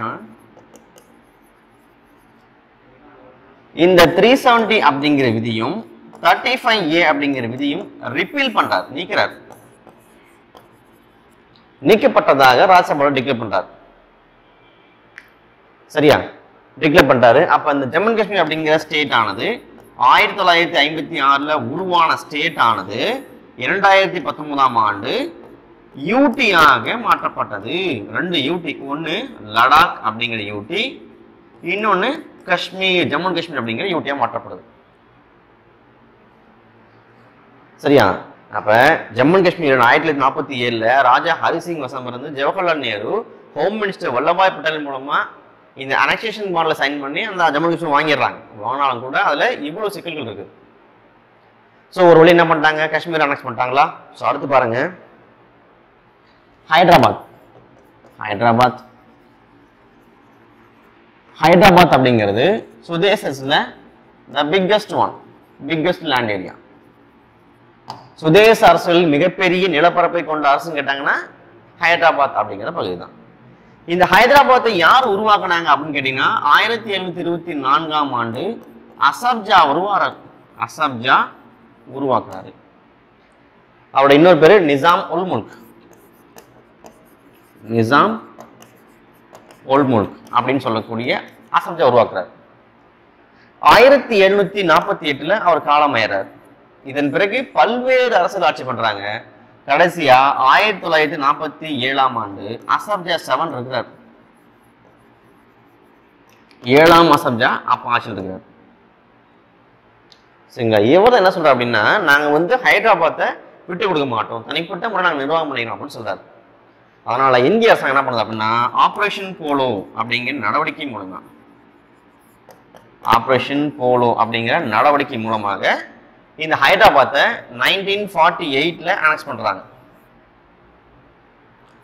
இந்த 370 அப்படிங்கிற விதியும் 35A அப்படிங்கிற விதியும் ரிப்பீல் பண்றாரு, நீக்கிறார். நீக்கப்பட்டதாக ராஜ்யசபால டிக்ளேர் பண்றாரு. சரியா? டிக்ளேர் பண்றாரு. அப்ப இந்த ஜம்மு அண்ட் காஷ்மீர் அப்படிங்கிற ஸ்டேட் ஆனது 1956ல உருவான ஸ்டேட் ஆனது 2019ஆம் ஆண்டு யூடியாக மாற்றப்பட்டது. 2 யூடி, ஒன்னு லடாக் அப்படிங்கிற யூடி, இன்னொன்னு காஷ்மீர் ஜம்மு அண்ட் காஷ்மீர் அப்படிங்கிற யூடியா மாற்றப்படுது. சரியா? அப்ப ஜம்மு அண்ட் காஷ்மீர் 1947ல ராஜா ஹரிசிங் வசம் இருந்து ஜவஹர்லால் நேரு ஹோம் மினிஸ்டர் வல்லபாய் பட்டேல் மூலமா இந்த அனெக்சேஷன் மாடல சைன் பண்ணி அந்த ஜம்மு அண்ட் காஷ்மீர் வாங்கிடுறாங்க. வாங்கினாலும் கூட அதுல இவ்வளவு சிக்கல்கள் இருக்கு. ஸோ ஒரு வழி என்ன பண்ணிட்டாங்க? காஷ்மீர் அனெக்ஸ் பண்ணிட்டாங்களா? ஸோ அடுத்து பாருங்க, ஹைதராபாத். ஹைதராபாத் அப்படிங்கிறது சுதேசஸ்ல த பிக்கஸ்ட் லேண்ட் ஏரியா. சுதேச அரசுகளில் மிகப்பெரிய நிலப்பரப்பை கொண்ட அரசுன்னு கேட்டாங்கன்னா ஹைதராபாத் அப்படிங்கிற பகுதி தான். இந்த ஹைதராபாத்தை யார் உருவாக்குனாங்க அப்படின்னு கேட்டீங்கன்னா 1724ஆம் ஆண்டு அசப்ஜா உருவாக்குறாரு. அவரோட இன்னொரு பேரு நிசாம் உல் முல்க். நிசாம் உல் முல்க் அப்படின்னு சொல்லக்கூடிய அசம்ஜா உருவாக்குறார். 1748 அவர் காலமாயிறார். இதன் பிறகு பல்வேறு அரசுகள் ஆட்சி பண்றாங்க. கடைசியா 1947 அசப்ஜா 7 இருக்கிறார். 7ஆம் அசப்ஜா அப்ப ஆட்சியில் இருக்கிறார். சரிங்களா? இவர் என்ன சொல்றாரு அப்படின்னா, நாங்க ஹைதராபாத்தை விட்டு கொடுக்க மாட்டோம், தனிப்பட்ட முறை நாங்கள் நிர்வாகம் பண்ணிக்கிறோம் அப்படின்னு சொல்றாரு. அதனால இந்திய அரசாங்கம் என்ன பண்ணுது அப்படின்னா, ஆபரேஷன் போலோ அப்படிங்கிற நடவடிக்கை மூலமா இந்த ஹைதராபாத்தை 1948 அனெக்ஸ் பண்றாங்க.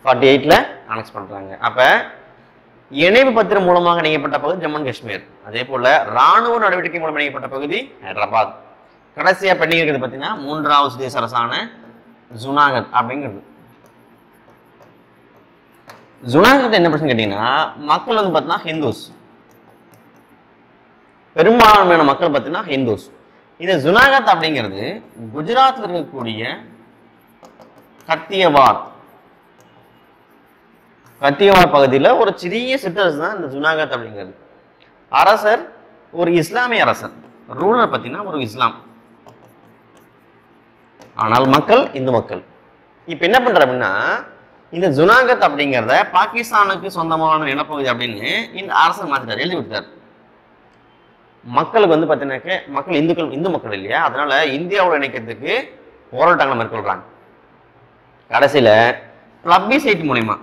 48 அனெக்ஸ் பண்றாங்க. அப்ப இணைவு பத்திரம் மூலமாக இணைக்கப்பட்ட பகுதி ஜம்மு அண்ட் காஷ்மீர். அதே போல ராணுவ நடவடிக்கை மூலம் இணைக்கப்பட்ட பகுதி ஹைதராபாத். கடைசியா பெண்டிங் இருக்கிறது பார்த்தீங்கன்னா 3வது சுதேச அரசான ஜுனாகத் அப்படிங்கிறது. ஜுனாகத் என்ன பிரச்சனை கேட்டீங்கன்னா, மக்கள் பார்த்தீங்கன்னா ஹிந்துஸ், பெரும்பான்மையான மக்கள் பார்த்தீங்கன்னா ஹிந்துஸ். இந்த ஜுனாகத் அப்படிங்கிறது குஜராத்தில் இருக்கக்கூடிய கத்தியவார் பகுதியில் ஒரு சிறிய சிற்றரசு தான் இந்த ஜுனாகத் அப்படிங்கிறது. அரசர் ஒரு இஸ்லாமிய அரசர், ரூலர் பார்த்தீங்கன்னா ஒரு இஸ்லாம், ஆனால் மக்கள் இந்து மக்கள். இப்ப என்ன பண்ற அப்படின்னா, இந்த ஜுனாகத் அப்படிங்கிறத பாகிஸ்தானுக்கு சொந்தமான நிலப்பகுதி அப்படின்னு இந்த அரசர் மாத்திட்டார், எழுதி விட்டார். மக்களுக்கு பார்த்தீங்கன்னாக்க மக்கள் இந்து மக்கள் இல்லையா, அதனால இந்தியாவோட இணைக்கிறதுக்கு போராட்டங்களை மேற்கொள்றாங்க. கடைசியில பிளபிசைட் மூலமா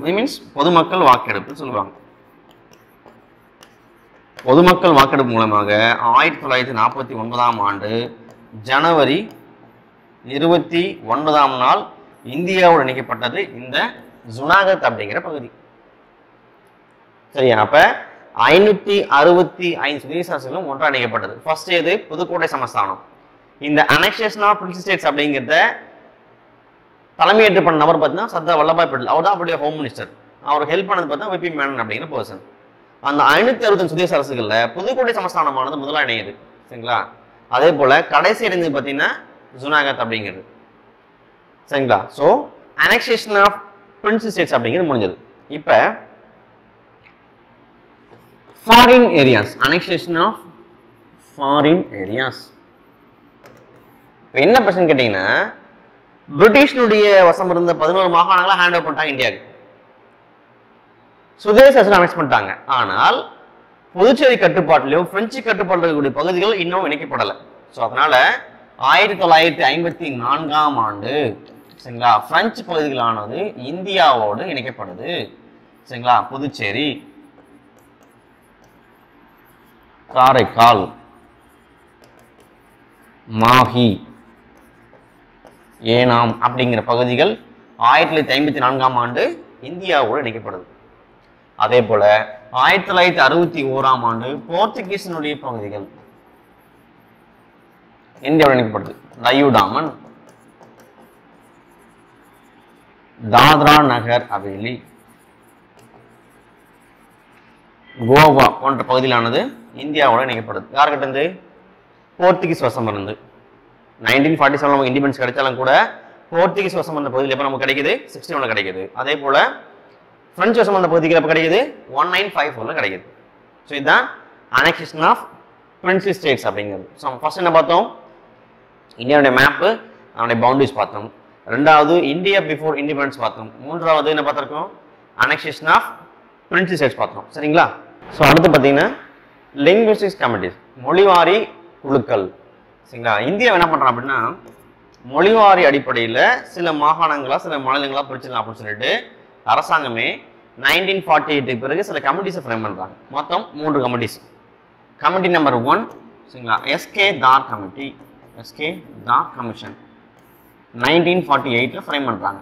மீன்ஸ் பொதுமக்கள் வாக்கெடுப்பு சொல்லுவாங்க. பொதுமக்கள் வாக்கெடுப்பு மூலமாக 1949 ஜனவரி 29 இந்தியாவோடு இணைக்கப்பட்டது இந்த ஜுனாகத் அப்படிங்கிற பகுதி. சரியா? அப்ப 565 சுதேச அரசுகளும் ஒன்றா இணைக்கப்பட்டது. ஃபர்ஸ்ட் எது? புதுக்கோட்டை சமஸ்தானம். இந்த அனெக்சேஷன் ஆஃப் பிரின்ஸ் ஸ்டேட்ஸ் அப்படிங்கிறத தலைமையேற்று பண்ண நபர் பார்த்தீங்கன்னா சர்தார் வல்லபாய் பட்டேல். அவர் தான் அவருடைய ஹோம் மினிஸ்டர். அவர் ஹெல்ப் பண்ணது பார்த்தா விபி மேனன் அப்படிங்கிற பர்சன். அந்த 565 சுதேச அரசுகள்ல புதுக்கோட்டை சமஸ்தானமானது முதலா இணையுது. சரிங்களா? அதே போல கடைசி இணைந்து பார்த்தீங்கன்னா ஜுனாகத் அப்படிங்கிறது. சரிங்களா? So annexation of prince states அப்படிங்கிறது முடிஞ்சது. இப்ப foreign areas, annexation of foreign areas. என்ன பிரச்சனை கேட்டீங்கன்னா, பிரிட்டிஷனுடைய வசம் இருந்த 11 மாகாணங்களை ஹேண்ட் ஓவர் பண்ணிட்டாங்க இந்தியாவுக்கு. சுதேச அரசு அனெக்ஸ் பண்ணிட்டாங்க. ஆனால் புதுச்சேரி கட்டுப்பாட்டிலையும் பிரெஞ்சு கட்டுப்பாட்டில் இருக்கக்கூடிய பகுதிகள் இன்னும் இணைக்கப்படலை. ஸோ அதனால 1954 சரிங்களா, பிரெஞ்சு பகுதிகளானது இந்தியாவோடு இணைக்கப்படுது. சரிங்களா? புதுச்சேரி, காரைக்கால், மாஹி, ஏனாம் அப்படிங்கிற பகுதிகள் 1954 இந்தியாவோடு இணைக்கப்படுது. அதே போல 1961 போர்த்துகீசினுடைய பகுதிகள் இந்தியாவோடு இணைக்கப்படுது. டயூடாமன், தாத்ரா நகர் ஹவேலி, கோவா போன்ற பகுதியிலானது இந்தியாவோட இணைக்கப்படுது. யார்கிட்ட இருந்து? போர்த்துகீஸ் வசம் இருந்து. 1947 நமக்கு இண்டிபெண்டன்ஸ் கிடைச்சாலும் கூட போர்த்துகீஸ் வசம் அந்த பகுதியில் எப்போ நமக்கு கிடைக்குது? 61 கிடைக்குது. அதே போல பிரெஞ்சு வசம் அந்த பகுதிக்கு எப்போ கிடைக்குது? 1954 கிடைக்குது. ஸோ இதுதான் அனெக்சேஷன் ஆஃப் பிரின்சி ஸ்டேட்ஸ் அப்படிங்கிறது. ஸோ ஃபர்ஸ்ட் என்ன பார்த்தோம்? இந்தியாவுடைய மேப்பு, அதனுடைய பவுண்டரிஸ் பார்த்தோம். ரெண்டாவது இந்தியா பிஃபோர் இண்டிபெண்டன்ஸ் பார்த்தோம். மூன்றாவது என்ன பார்த்துருக்கோம்? அனெக்சேஷன் ஆஃப் பிரின்சி ஸ்டேட்ஸ் பார்த்தோம். சரிங்களா? ஸோ அடுத்து பார்த்தீங்கன்னா லிங்குவிஸ்டிக்ஸ் கமிட்டிஸ், மொழிவாரி குழுக்கள். சரிங்களா? இந்தியா என்ன பண்றான் அப்படின்னா, மொழிவாரி அடிப்படையில் சில மாகாணங்களா சில மாநிலங்களா பிரிச்சிடலாம் அப்படின்னு சொல்லிட்டு அரசாங்கமே 1948 பிறகு சில கமிட்டிஸை ஃப்ரேம் பண்றாங்க. மொத்தம் 3 கமிட்டிஸ். கமிட்டி நம்பர் 1 சரிங்களா, எஸ்கே தார் கமிட்டி, எஸ்கே தார் கமிஷன் 1948 ஃப்ரேம் பண்றாங்க.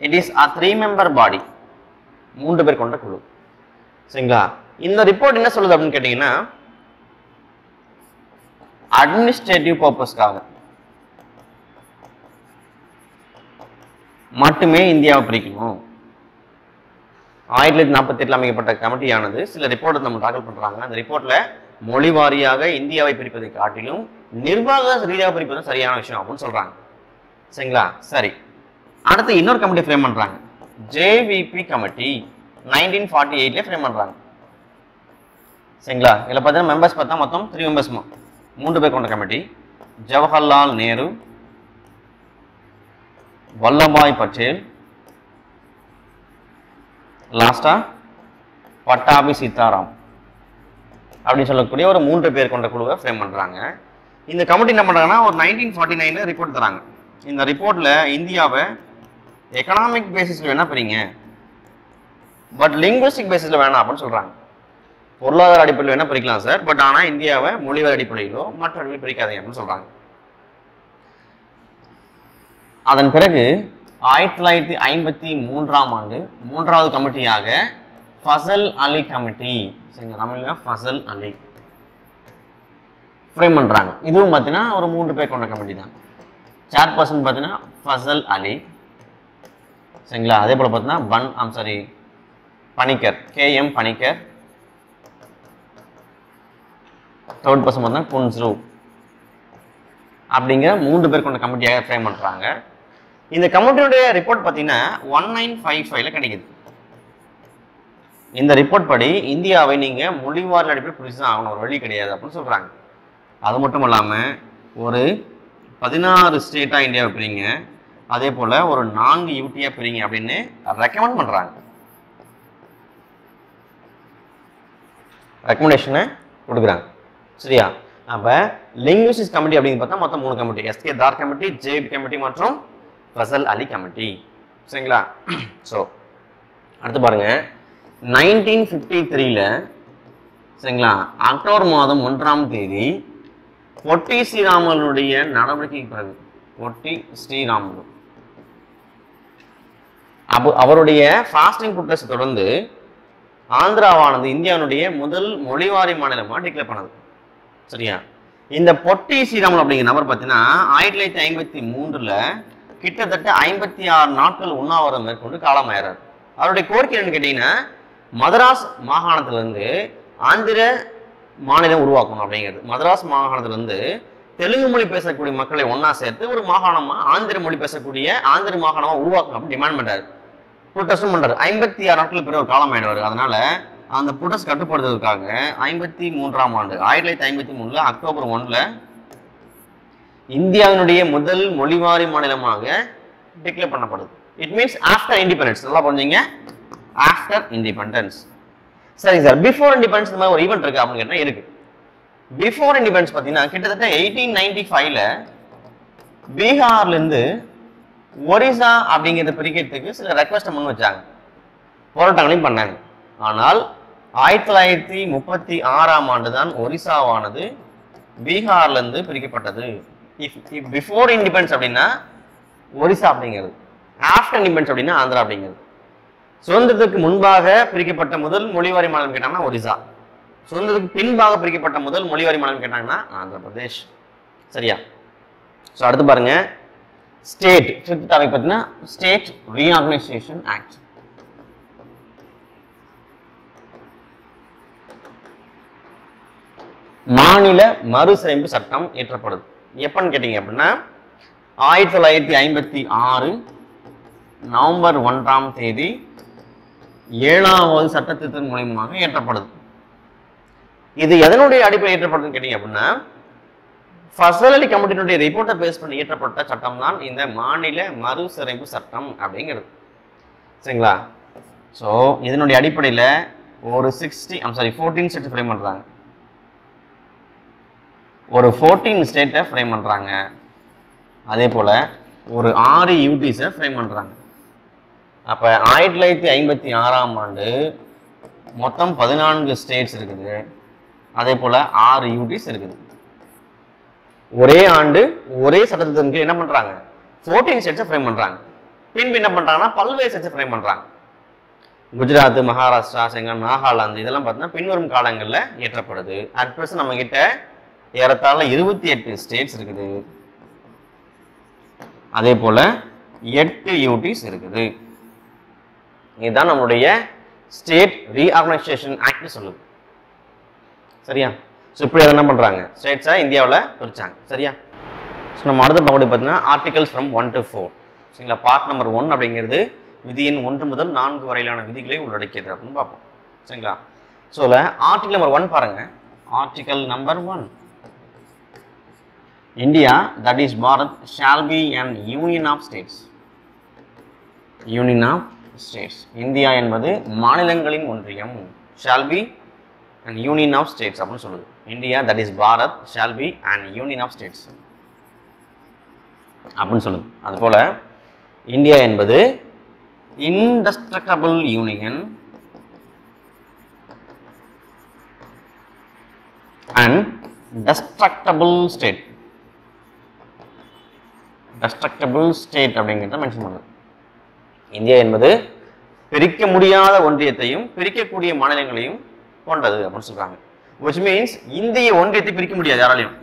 இட் இஸ் a 3-member பாடி, 3 பேர் கொண்ட குழு. சரிங்களா? இந்த ரிப்போர்ட் என்ன சொல்லுது அப்படின்னு கேட்டீங்கன்னா, அட்மினிஸ்ட்ரேட்டிவ் பர்பஸ்க்காக மட்டுமே இந்தியாவை பிரிக்கணும். 1948 அமைக்கப்பட்ட கமிட்டியானது சில ரிப்போர்ட் நம்ம தாக்கல் பண்றாங்க. அந்த ரிப்போர்ட்ல மொழி வாரியாக இந்தியாவை பிரிப்பதை காட்டிலும் நிர்வாக ரீதியாக பிரிப்பது சரியான விஷயம் அப்படின்னு சொல்றாங்க. சரிங்களா? சரி, அடுத்து இன்னொரு கமிட்டி ஃப்ரேம் பண்றாங்க. ஜேவிபி கமிட்டி 1948 ஃப்ரேம் பண்றாங்க. சரிங்களா? இதுல பார்த்தீங்கன்னா மெம்பர்ஸ் பார்த்தா மொத்தம் 3 மெம்பர்ஸ், 3 பேர் கொண்ட கமிட்டி. ஜவஹர்லால் நேரு, வல்லபாய் பட்டேல், லாஸ்டா பட்டாபி சீதாராம் அப்படின்னு சொல்லக்கூடிய ஒரு 3 பேர் கொண்ட குழுவை ஃப்ரேம் பண்றாங்க. இந்த கமிட்டி என்ன பண்றாங்கன்னா ஒரு 1949 ரிப்போர்ட் தராங்க. இந்த ரிப்போர்ட்ல இந்தியாவை எக்கனாமிக் பேசிஸ்ல வேணா பிரிங்க, பட் லிங்குவிஸ்டிக் பேசிஸ்ல வேணாம் அப்படின்னு சொல்றாங்க. பொருளாதார அடிப்படையில் வேணா பிரிக்கலாம் சார், பட் ஆனா இந்தியாவை மொழிவாரி அடிப்படையிலோ மற்ற அடிப்படையில் பிரிக்காதீங்க அப்படின்னு சொல்றாங்க. அதன் பிறகு 1953ஆம் ஆண்டு 3வது கமிட்டியாக ஃபசல் அலி கமிட்டி, தமிழ்ல ஃபசல் அலி ஃப்ரேம் பண்றாங்க. இதுவும் பார்த்தீங்கன்னா ஒரு 3 பேர் கொண்ட கமிட்டி தான். சேர்பர்சன் பார்த்தீங்கன்னா ஃபசல் அலி. சரிங்களா? அதே போல பார்த்தீங்கன்னா Panikkar, KM Panikkar. Third person பார்த்தீங்கன்னா குன்ஸ்ரு அப்படிங்கிற 3 பேர் கொண்ட கமிட்டியாக ஃப்ரேம் பண்றாங்க. இந்த கமிட்டியோட ரிப்போர்ட் பார்த்தீங்கன்னா 1955 கிடைக்குது. இந்த ரிப்போர்ட் படி இந்தியாவை நீங்க மொழிவாரி அடிப்படையில் பிரிச்சுதான் ஆகணும், ஒரு வழி கிடையாது அப்படின்னு சொல்றாங்க. அது மட்டும் இல்லாம ஒரு 16 ஸ்டேட்டா இந்தியாவை பிரிங்க, அதே போல ஒரு 4 யூடியா பிரிங்க அப்படின்னு ரெக்கமெண்ட் பண்றாங்க. ரெக்கமெண்டேஷனை கொடுக்குறாங்க. சரியா? அப்ப லிங்குவிஸ்டிக்ஸ் கமிட்டி அப்படின்னு பார்த்தா மொத்தம் 3 கமிட்டி, SK தார் கமிட்டி, ஜேபி கமிட்டி மற்றும் ஃபசல் அலி கமிட்டி. சரிங்களா? ஸோ அடுத்து பாருங்க, 1953ல சரிங்களா அக்டோபர் மாதம் 1ஆம் தேதி பொட்டி ஸ்ரீராமலுடைய நடவடிக்கைக்கு பிறகு, பொட்டி ஸ்ரீராமலு அவருடைய ஃபாஸ்டிங் ப்ரொடெஸ்ட் தொடர்ந்து ஆந்திராவானது இந்தியாவுடைய முதல் மொழிவாரி மாநிலமாக டிக்ளேர் பண்ணது. சரியா? இந்த பொட்டி ஸ்ரீராமன் அப்படிங்கிற நபர் பார்த்தீங்கன்னா 1953ல கிட்டத்தட்ட 56 நாட்கள் உண்ணாவிரதம் மேற்கொண்டு காலமாயிறார். அவருடைய கோரிக்கை என்னன்னு கேட்டீங்கன்னா, மதராஸ் மாகாணத்திலிருந்து ஆந்திர மாநிலம் உருவாக்கணும் அப்படிங்கிறது. மதராஸ் மாகாணத்திலிருந்து தெலுங்கு மொழி பேசக்கூடிய மக்களை ஒன்னா சேர்த்து ஒரு மாகாணமா ஆந்திர மொழி பேசக்கூடிய ஆந்திர மாகாணமா உருவாக்கணும் அப்படின்னு டிமாண்ட் பண்றாரு, ப்ரொடெஸ்டும் பண்றாரு. 56 நாட்களுக்கு பிறகு ஒரு காலம் ஆயிடுவாரு. அதனால அந்த ப்ரொடெஸ்ட் கட்டுப்படுத்துவதற்காக 1953ஆம் ஆண்டு 1953ல அக்டோபர் 1ல இந்தியாவினுடைய முதல் மொழிவாரி மாநிலமாக டிக்ளேர் பண்ணப்படுது. It means after independence. நல்லா புரிஞ்சுங்க, ஆஃப்டர் இண்டிபெண்டன்ஸ். சரி சார், பிஃபோர் இண்டிபெண்டன்ஸ் இந்த மாதிரி ஒரு ஈவெண்ட் இருக்கு அப்படின்னு கேட்டா இருக்கு. பிஃபோர் இண்டிபெண்டன்ஸ் பார்த்தீங்கன்னா கிட்டத்தட்ட 1895ல பீகார்ல இருந்து ஒரிசா அப்படிங்கிறத பிரிக்கிறதுக்கு சில ரெக்வஸ்ட் முன் வச்சாங்க, போராட்டங்களையும் பண்ணாங்க. ஆனால் 1936ஆம் ஆண்டு தான் ஒரிசாவானது பீகார்ல இருந்து பிரிக்கப்பட்டது. பிஃபோர் இண்டிபெண்டன்ஸ் அப்படின்னா ஒரிசா அப்படிங்கிறது, ஆஃப்டர் இண்டிபெண்டன்ஸ் அப்படின்னா ஆந்திரா அப்படிங்கிறது. சுதந்திரத்துக்கு முன்பாக பிரிக்கப்பட்ட முதல் மொழிவாரி மாநிலம் கேட்டாங்கன்னா ஒரிசா, சுதந்திரத்துக்கு பின்பாக பிரிக்கப்பட்ட முதல் மொழிவாரி மாநிலம் கேட்டாங்கன்னா ஆந்திர பிரதேஷ். சரியா? ஸோ அடுத்து பாருங்க, ஸ்டேட் ஃபிஃப்த் டாபிக் பார்த்தீங்கன்னா ஸ்டேட் ரீஆர்கனைசேஷன் ஆக்ட். மாநில மறுசீரமைப்பு சட்டம் இயற்றப்படுது. எப்பன்னு கேட்டீங்க அப்படின்னா 1956 நவம்பர் 1ஆம் தேதி 7வது சட்ட திருத்தம் மூலமாக இயற்றப்படுது. இது எதனுடைய அடிப்படையில் இயற்றப்படுதுன்னு கேட்டீங்க அப்படின்னா ஃபசல் அலி கமிட்டியினுடைய ரிப்போர்ட்டை பேஸ் பண்ணி இயற்றப்பட்ட சட்டம் தான் இந்த மாநில மறுசீரமைப்பு சட்டம் அப்படிங்கிறது. சரிங்களா? ஸோ இதனுடைய அடிப்படையில் ஒரு 14 ஸ்டேட் ஃப்ரேம் பண்றாங்க, ஒரு 14 ஸ்டேட்டை ஃப்ரேம் பண்றாங்க. அதே போல ஒரு 6 யூடிஸை ஃப்ரேம் பண்றாங்க. அப்ப 1956ஆம் ஆண்டு மொத்தம் 14 ஸ்டேட்ஸ் இருக்குது, அதே போல 6 யூடிஸ் இருக்குது. ஒரே ஆண்டு ஒரே சட்டத்திற்கு என்ன பண்றாங்க, 14 ஸ்டேட்ஸை ஃப்ரேம் பண்றாங்க. பின்பு என்ன பண்றாங்கன்னா பல்வேறு ஸ்டேட்ஸை ஃப்ரேம் பண்றாங்க. குஜராத், மகாராஷ்டிரா, நாகாலாந்து இதெல்லாம் பார்த்தீங்கன்னா பின்வரும் காலங்களில் இயற்றப்படுது. அட் பிரசன்ட் நம்ம கிட்ட ஏறத்தாழ 28 ஸ்டேட்ஸ் இருக்குது, அதே போல 8 யூடிஸ் இருக்குது. இதுதான் நம்மளுடைய ஸ்டேட் ரீஆர்கனைசேஷன் ஆக்ட் சொல்லுது. சரியா? ஸோ இப்படி அதை என்ன பண்ணுறாங்க ஸ்டேட்ஸை இந்தியாவில் பிரிச்சாங்க. சரியா? ஸோ நம்ம அடுத்த பகுதி பார்த்தீங்கன்னா ஆர்டிகல்ஸ் ஃப்ரம் 1 to 4. சரிங்களா? பார்ட் நம்பர் 1 அப்படிங்கிறது விதியின் 1 முதல் 4 வரையிலான விதிகளை உள்ளடக்கியது அப்படின்னு பார்ப்போம். சரிங்களா? ஸோ ஆர்டிகல் நம்பர் 1 பாருங்க. Article number 1, India that is Bharat shall be an union of states. Union of states, இந்தியா என்பது மாநிலங்களின் ஒன்றியம். shall be an union of states அப்படின்னு சொல்லுது. India that is Bharat shall be an union of states அப்படின்னு சொல்லுது. அதுபோல இந்தியா என்பது indestructible union and destructible state. destructible state அப்படிங்கிறத மென்ஷன் பண்ணுது. இந்தியா என்பது பிரிக்க முடியாத ஒன்றியத்தையும் பிரிக்கக்கூடிய மாநிலங்களையும் கொண்டது அப்படின்னு சொல்றாங்க. which means இந்திய ஒன்றியத்தை பிரிக்க முடியாது யாராலையும்.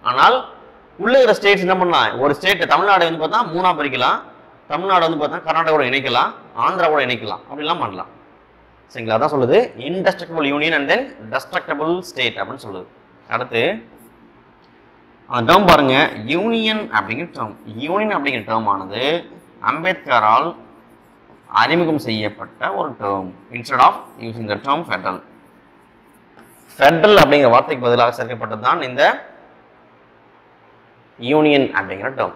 ஆனால் உள்ள இருக்கிற ஸ்டேட்ஸ் என்ன பண்ணலாம், ஒரு ஸ்டேட் தமிழ்நாடு வந்து பார்த்தா 3ஆ பிரிக்கலாம், தமிழ்நாடு வந்து பார்த்தா கர்நாடகாவோட இணைக்கலாம், ஆந்திராவோட இணைக்கலாம், அப்படிலாம் பண்ணலாம். சரிங்களா? அதான் சொல்லுது indestructible union and then destructible state அப்படின்னு சொல்லுது. அடுத்து அந்த டேர்ம் பாருங்க, யூனியன் அப்படிங்கிற டேர்ம். யூனியன் அப்படிங்கிற டேர்ம் ஆனது அம்பேத்கரால் அறிமுகம் செய்யப்பட்ட ஒரு term. Instead of using the term federal, federal அப்படிங்கிற வார்த்தைக்கு பதிலாக சேர்க்கப்பட்டது தான் இந்த யூனியன் அப்படிங்கிற டேர்ம்.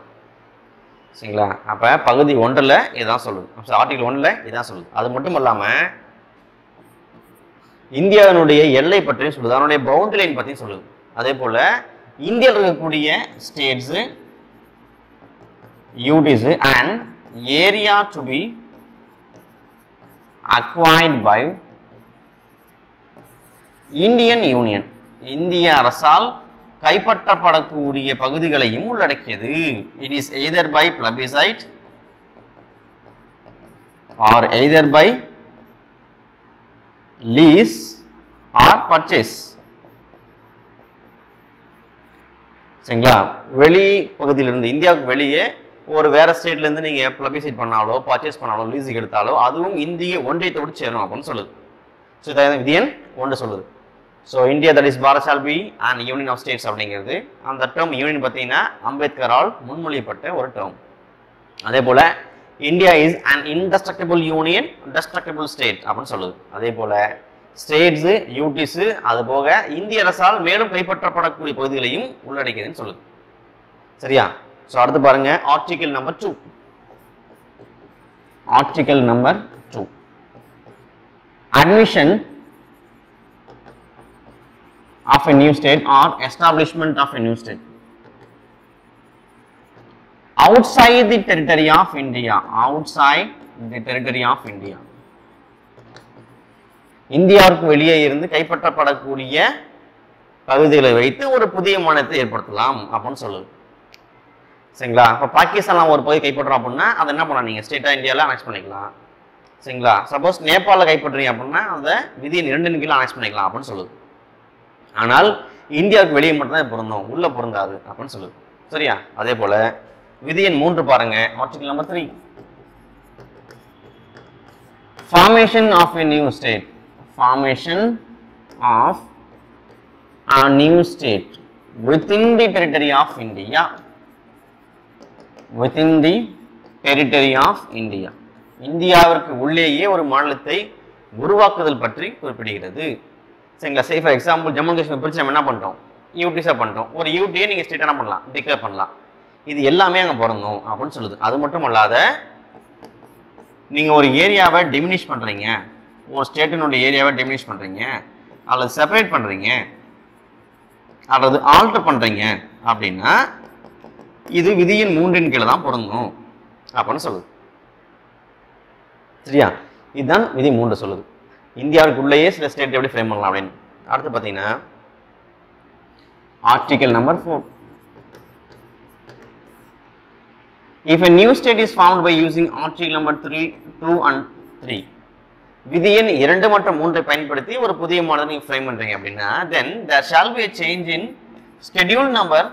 சரிங்களா? அப்ப பகுதி 1ல் இதான் சொல்லுது, ஆர்டிகல் 1ல் இதான் சொல்லுது. அது மட்டும் இல்லாம இந்தியாவினுடைய எல்லை பற்றியும் சொல்லுது, அதனுடைய பவுண்டரி லைன் பற்றியும் சொல்லுது. அதே போல இந்தியாவில் இருக்கக்கூடிய states, UTs and area to be acquired by Indian union, இந்திய அரசால் கைப்பற்றப்படக்கூடிய பகுதிகளையும் உள்ளடக்கியது. It is either by plebiscite or either by lease or purchase. சரிங்களா? வெளி பகுதியிலிருந்து இந்தியாவுக்கு வெளியே ஒரு வேற ஸ்டேட்ல இருந்து நீங்க பிளபிசைட் பண்ணாலோ பர்ச்சேஸ் பண்ணாலோ லீஸுக்கு எடுத்தாலோ அதுவும் இந்திய ஒன்றியத்தோடு சேரும் அப்படின்னு சொல்லுது. ஸோ இதை விதியன் 1 சொல்லுது. So India that is Bharat shall be and union of states அப்படிங்கிறது அந்த டேர்ம் யூனியன் பார்த்தீங்கன்னா அம்பேத்கரால் முன்மொழியப்பட்ட ஒரு டேர்ம். அதே போல India is and indestructible union destructible state அப்படின்னு சொல்லுது. அதே போல ஸ்டேட்ஸ், யூடிஸ், அது போக இந்திய அரசால் மேலும் கைப்பற்றப்படக்கூடிய பகுதிகளையும் உள்ளடக்கியதுன்னு சொல்லுது. சரியா? ஸோ அடுத்து பாருங்க article number 2. Article number 2, admission of a new state or establishment of a new state outside the territory of India. outside the territory of India, இந்தியாவுக்கு வெளியே இருந்து கைப்பற்றப்படக்கூடிய பகுதிகளை வைத்து ஒரு புதிய மாநிலத்தை ஏற்படுத்தலாம் அப்படின்னு சொல்லுது. சரிங்களா? இப்போ பாகிஸ்தான்ல ஒரு பகுதி கைப்பற்றோம் அப்படின்னா அதை என்ன பண்ணலாம், நீங்க ஸ்டேட்டா இந்தியாவில் அனெக்ஸ் பண்ணிக்கலாம். சரிங்களா? சப்போஸ் நேபாளில் கைப்பற்றுறீங்க அப்படின்னா அந்த விதியின் 2 கீழே அனெக்ஸ் பண்ணிக்கலாம் அப்படின்னு சொல்லுது. ஆனால் இந்தியாவுக்கு வெளியே மட்டும்தான் பொருந்தும், உள்ள பொருந்தாது அப்படின்னு சொல்லுது. சரியா? அதே போல விதியின் 3 பாருங்க, article number 3, formation of a new state. formation of a new state within the territory of India. within the territory of India, இந்தியாவிற்கு உள்ளேயே ஒரு மாநிலத்தை உருவாக்குதல் பற்றி குறிப்பிடுகிறது. சரிங்களா? Say for example Jammu Kashmir பிரிச்சு நம்ம என்ன பண்ணுறோம், யூடிஸாக பண்ணுறோம். ஒரு யூடியை நீங்கள் ஸ்டேட் என்ன பண்ணலாம், டிக்ளேர் பண்ணலாம். இது எல்லாமே அங்கே பிறந்தோம் அப்படின்னு சொல்லுது. அது மட்டும் அல்லாத நீங்கள் ஒரு ஏரியாவை டிமினிஷ் பண்ணுறீங்க, ஒரு ஸ்டேட்டினுடைய ஏரியாவை டிமினிஷ் பண்ணுறீங்க, அல்லது செப்பரேட் பண்ணுறீங்க, அல்லது ஆல்டர் பண்ணுறீங்க அப்படின்னா இது விதியின் 3 கீழே தான் பொருந்தும் அப்படின்னு சொல்லுது. சரியா? இதுதான் விதி 3 சொல்லுது. இந்தியாவுக்கு உள்ளேயே சில ஸ்டேட் எப்படி ஃப்ரேம் பண்ணலாம் அப்படின்னு. அடுத்து பார்த்தீங்கன்னா article number 4, if a new state is formed by using article number 3, 2 and 3, விதியின் 2 மற்றும் 3 பயன்படுத்தி ஒரு புதிய மாநிலத்தை நீங்க ஃப்ரேம் பண்றீங்க அப்படின்னா then there shall be a change in schedule number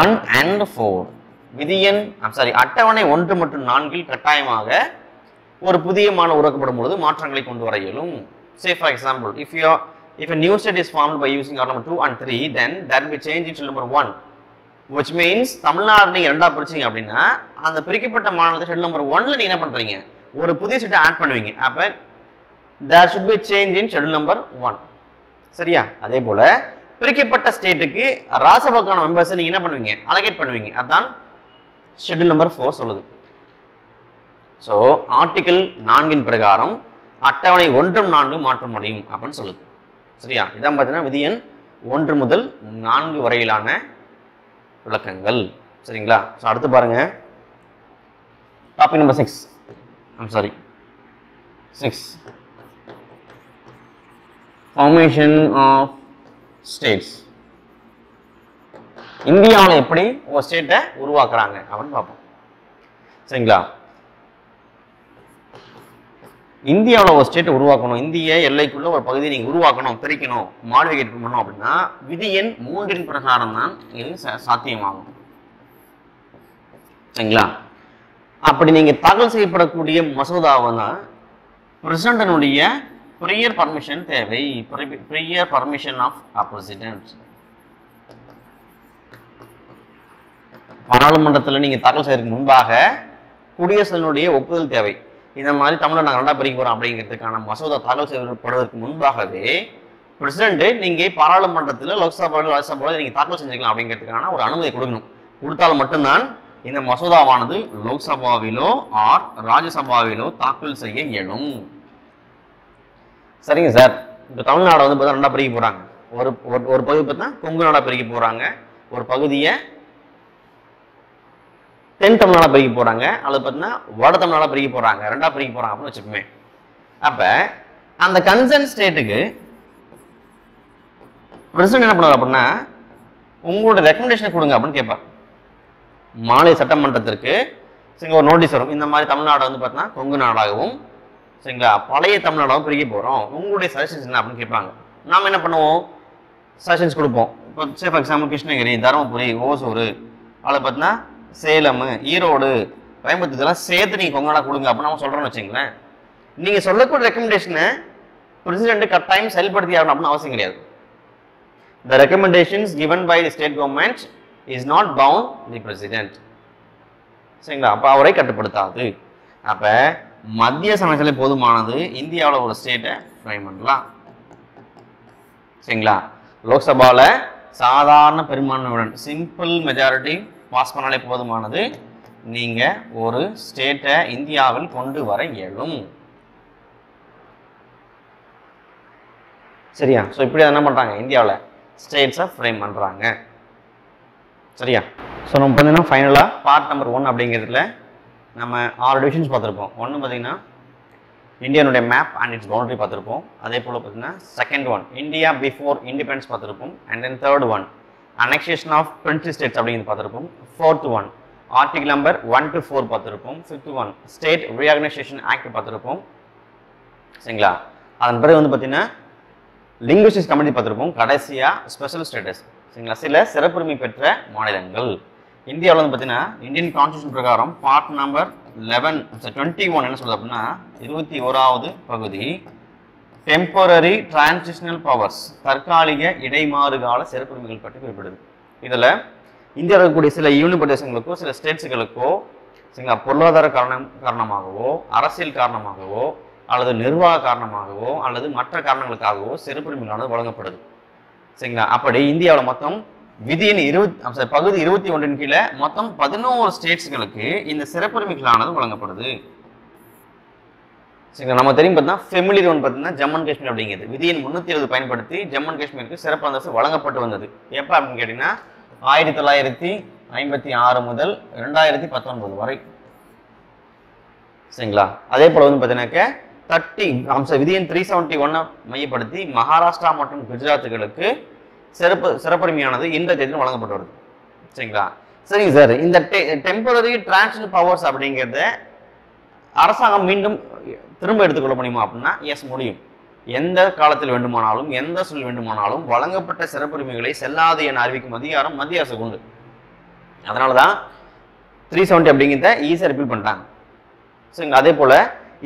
1 and 4. விதியின் அட்டவணை 1 மற்றும் 4 கட்டாயமாக ஒரு புதிய மாநிலம் உருவாக்கப்படும் பொழுது மாற்றங்களை கொண்டு வர இயலும். Say for example, if you if a new state is formed by using order number 2 and 3, then that will be changed in schedule number 1, which means Tamil Nadu நீங்க ரெண்டா பிரிச்சீங்க அப்படின்னா அந்த பிரிக்கப்பட்ட மாநிலத்தை ஷெட்யூல் நம்பர் 1ல நீங்க என்ன பண்றீங்க, ஒரு புதிய ஸ்டேட் ஆட் பண்ணுவீங்க. அப்ப there should be change in schedule number 1. சரியா? அதே போல பிரிக்கப்பட்ட ஸ்டேட்டுக்கு ராஜ்யசபாக்கான மெம்பர்ஸ் நீங்க என்ன பண்ணுவீங்க, அலோகேட் பண்ணுவீங்க. அதான் ஷெட்யூல் நம்பர் 4 சொல்லுது. சோ ஆர்டிகிள் 4 பிரகாரம் அட்டவணை 1 4 மாற்ற முடியும் அப்படின்னு சொல்லுது. சரியா? இதான் பார்த்தீங்கன்னா விதி எண் 1 முதல் 4 வரையிலான விளக்கங்கள். சரிங்களா? சோ அடுத்து பாருங்க topic number 6. I'm sorry 6, formation of states. இந்தியாவில் எப்படி ஒரு ஸ்டேட்டை உருவாக்குறாங்க அப்படின்னு பார்ப்போம். சரிங்களா? இந்தியாவில் ஒரு ஸ்டேட்டை உருவாக்கணும், இந்திய எல்லைக்குள்ள ஒரு பகுதியை நீங்க உருவாக்கணும், பிரிக்கணும், மாடிஃபிகேட் பண்ணணும் அப்படின்னா விதி எண் 3 பிரகாரம் தான் இது சாத்தியமாகும். சரிங்களா? அப்படி நீங்க தாக்கல் செய்யப்படக்கூடிய மசோதாவை தான் பிரசிடென்ட்னுடைய ப்ரியர் பர்மிஷன் தேவை. Prior permission of president. பாராளுமன்றத்தில் நீங்க தாக்கல் செய்யறதுக்கு முன்பாக குடியரசுடைய ஒப்புதல் தேவை. இந்த மாதிரி தமிழ்நாடு நாங்கள் ரெண்டா பிரிக்க போறோம் அப்படிங்கிறதுக்கான மசோதா தாக்கல் செய்யப்படுவதற்கு முன்பாகவே பிரசிடென்ட் நீங்க பாராளுமன்றத்தில் லோக்சபாவில் ராஜ்யசபாவில் நீங்க தாக்கல் செஞ்சுக்கலாம் அப்படிங்கிறதுக்கான ஒரு அனுமதி கொடுக்கணும். கொடுத்தால் மட்டும்தான் இந்த மசோதாவானது லோக்சபாவிலோ ஆர் ராஜ்யசபாவிலோ தாக்கல் செய்ய இயலும். சரிங்க சார், இப்போ தமிழ்நாடு வந்து பார்த்தா ரெண்டா பிரிக்க போறாங்க. ஒரு பகுதி பார்த்தா கொங்கு நாடா பிரிக்க போறாங்க, ஒரு பகுதியை தென் தமிழ்நாடா பிரிக்க போறாங்க, அல்லது பார்த்தீங்கன்னா வட தமிழ்நாடா பிரிக்க போறாங்க, ரெண்டா பிரிக்க போறாங்க அப்படின்னு வச்சுக்கோமே. அப்ப அந்த கன்சர்ன் ஸ்டேட்டுக்கு பிரசிடென்ட் என்ன பண்ணுவார் அப்படின்னா உங்களோட ரெக்கமெண்டேஷன் கொடுங்க அப்படின்னு கேட்பார். மாநில சட்டமன்றத்திற்கு சரிங்க ஒரு நோட்டீஸ் வரும், இந்த மாதிரி தமிழ்நாடு வந்து பார்த்தீங்கன்னா கொங்கு நாடாகவும் சரிங்களா பழைய தமிழ்நாடாகவும் பிரிக்க போறோம், உங்களுடைய சஜஷன்ஸ் என்ன அப்படின்னு கேட்பாங்க. நாம என்ன பண்ணுவோம், சஜஷன்ஸ் கொடுப்போம். இப்போ ஃபார் எக்ஸாம்பிள் கிருஷ்ணகிரி, தருமபுரி, ஓசூர், அதில் பார்த்தீங்கன்னா சேலம், ஈரோடு, கோயம்புத்தூர் இதெல்லாம் சேர்த்து நீங்க கொங்கு நாடா கொடுங்க அப்படின்னு நம்ம சொல்றோம்னு வச்சுங்களேன். நீங்க சொல்லக்கூடிய ரெக்கமெண்டேஷனை பிரசிடென்ட் கட்டாயம் செயல்படுத்தி ஆகணும் அப்படின்னு அவசியம் கிடையாது. The recommendations given by the state government is not bound the president. சரிங்களா? அப்ப அவரை கட்டுப்படுத்தாது. அப்ப மத்திய சமயத்திலே போதுமானது இந்தியாவில் ஒரு ஸ்டேட்டை ஃப்ரேம் பண்ணலாம். சரிங்களா? லோக்சபால சாதாரண பெரும்பான்மையுடன் சிம்பிள் மெஜாரிட்டி பாஸ் பண்ணாலே போதுமானது, நீங்க ஒரு ஸ்டேட்டை இந்தியாவில் கொண்டு வர இயலும். சரியா? ஸோ இப்படி என்ன பண்றாங்க, இந்தியாவில் ஸ்டேட்ஸை ஃப்ரேம் பண்றாங்க. சரியா? ஸோ நம்ம பார்த்தீங்கன்னா ஃபைனலாக பார்ட் நம்பர் 1 அப்படிங்கிறதுல நம்ம 6 டிவிஷன்ஸ் பார்த்துருப்போம். ஒன்று பார்த்தீங்கன்னா இந்தியானுடைய மேப் அண்ட் இட்ஸ் பவுண்டரி பார்த்துருப்போம். அதே போல் பார்த்தீங்கன்னா second one India before independence பார்த்துருப்போம். And then third one annexation of principal states அப்படிங்கிறது பார்த்துருப்போம். Fourth one article number 1 to 4 பார்த்துருப்போம். Fifth one state reorganisation act பார்த்துருப்போம். சரிங்களா? அதன் பிறகு வந்து பார்த்தீங்கன்னா லிங்குவிஸ்டிக்ஸ் கமிட்டி பார்த்துருப்போம். கடைசியாக ஸ்பெஷல் ஸ்டேட்டஸ். சரிங்களா? சில சிறப்புரிமை பெற்ற மாநிலங்கள். இந்தியாவில் வந்து பார்த்தீங்கன்னா இந்தியன் கான்ஸ்டியூஷன் பிரகாரம் பார்ட் நம்பர் 21 என்ன சொல்லுது அப்படின்னா 21வது பகுதி டெம்பரரி டிரான்சிஷனல் பவர்ஸ், தற்காலிக இடைமாறு கால சிறப்புரிமைகள் பற்றி குறிப்பிடுது. இதில் இந்தியாவில் இருக்கக்கூடிய சில யூனியன் பிரதேசங்களுக்கோ சில ஸ்டேட்ஸுகளுக்கோ சரிங்களா பொருளாதார காரணமாகவோ அரசியல் காரணமாகவோ அல்லது நிர்வாக காரணமாகவோ அல்லது மற்ற காரணங்களுக்காகவோ சிறப்புரிமைகளானது வழங்கப்படுது. சரிங்களா? அப்படி இந்தியாவில் மொத்தம் விதியின் பகுதி 21 கீழே மொத்தம் 11 ஸ்டேட்ஸ்களுக்கு இந்த சிறப்புரிமைகளானது வழங்கப்படுது. சரிங்களா? நம்ம தெரியும் பார்த்தீங்கன்னா ஃபெமிலியர் ஒன் பார்த்தீங்கன்னா ஜம்மு அண்ட் காஷ்மீர் அப்படிங்கிறது விதியின் 320 பயன்படுத்தி ஜம்மு அண்ட் காஷ்மீருக்கு சிறப்பு அந்தஸ்து வழங்கப்பட்டு வந்தது. எப்போ அப்படின்னு கேட்டீங்கன்னா 1956 முதல் 2019 வரை. சரிங்களா? அதே போல வந்து பார்த்தீங்கன்னாக்க விதியின் 371 மையப்படுத்தி மகாராஷ்டிரா மற்றும் குஜராத்துகளுக்கு சிறப்புரிமையானது இந்த தேதியில் வழங்கப்பட்டு வருது. சரிங்களா? சரிங்க சார், இந்த டெம்பரரி டிரான்சிஷனல் பவர்ஸ் அப்படிங்கிறத அரசாங்கம் மீண்டும் திரும்ப எடுத்துக்கொள்ள முடியுமா அப்படின்னா எஸ் முடியும். எந்த காலத்தில் வேண்டுமானாலும் எந்த சூழல் வேண்டுமானாலும் வழங்கப்பட்ட சிறப்புரிமைகளை செல்லாது என அறிவிக்கும் அதிகாரம் மத்திய அரசுக்கு உண்டு. அதனாலதான் 370 அப்படிங்கிறத ஈஸியாக ரிப்பீல் பண்ணிட்டாங்க. சரிங்களா? அதே போல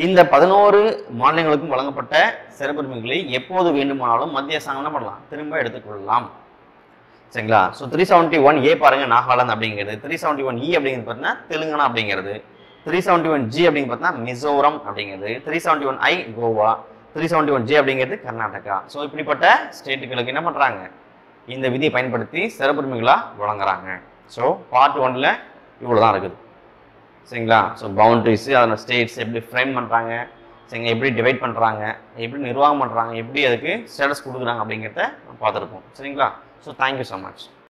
இந்த 11 மாநிலங்களுக்கும் வழங்கப்பட்ட சிறப்புரிமைகளை எப்போது வேண்டுமானாலும் மத்திய அரசாங்கம் என்ன பண்ணலாம், திரும்ப எடுத்துக்கொள்ளலாம். சரிங்களா? ஸோ 371A பாருங்க நாகாலாந்து அப்படிங்கிறது, 371E அப்படிங்கிறது பார்த்தீங்கன்னா தெலுங்கானா அப்படிங்கிறது, 371G அப்படிங்கிறது பார்த்தீங்கன்னா மிசோரம் அப்படிங்கிறது, 371I கோவா, 371J அப்படிங்கிறது கர்நாடகா. ஸோ இப்படிப்பட்ட ஸ்டேட்டுகளுக்கு என்ன பண்ணுறாங்க, இந்த விதியை பயன்படுத்தி சிறப்புரிமைகளாக வழங்குறாங்க. ஸோ பார்ட் 1ல் இவ்வளோ தான் இருக்குது. சரிங்களா? ஸோ பவுண்டரிஸு, அதோட ஸ்டேட்ஸ் எப்படி ஃப்ரேம் பண்ணுறாங்க, சரிங்க, எப்படி டிவைட் பண்ணுறாங்க, எப்படி நிர்வாகம் பண்ணுறாங்க, எப்படி அதுக்கு ஸ்டேட்டஸ் கொடுக்குறாங்க அப்படிங்கிறத பார்த்துருப்போம். சரிங்களா? So thank you so much.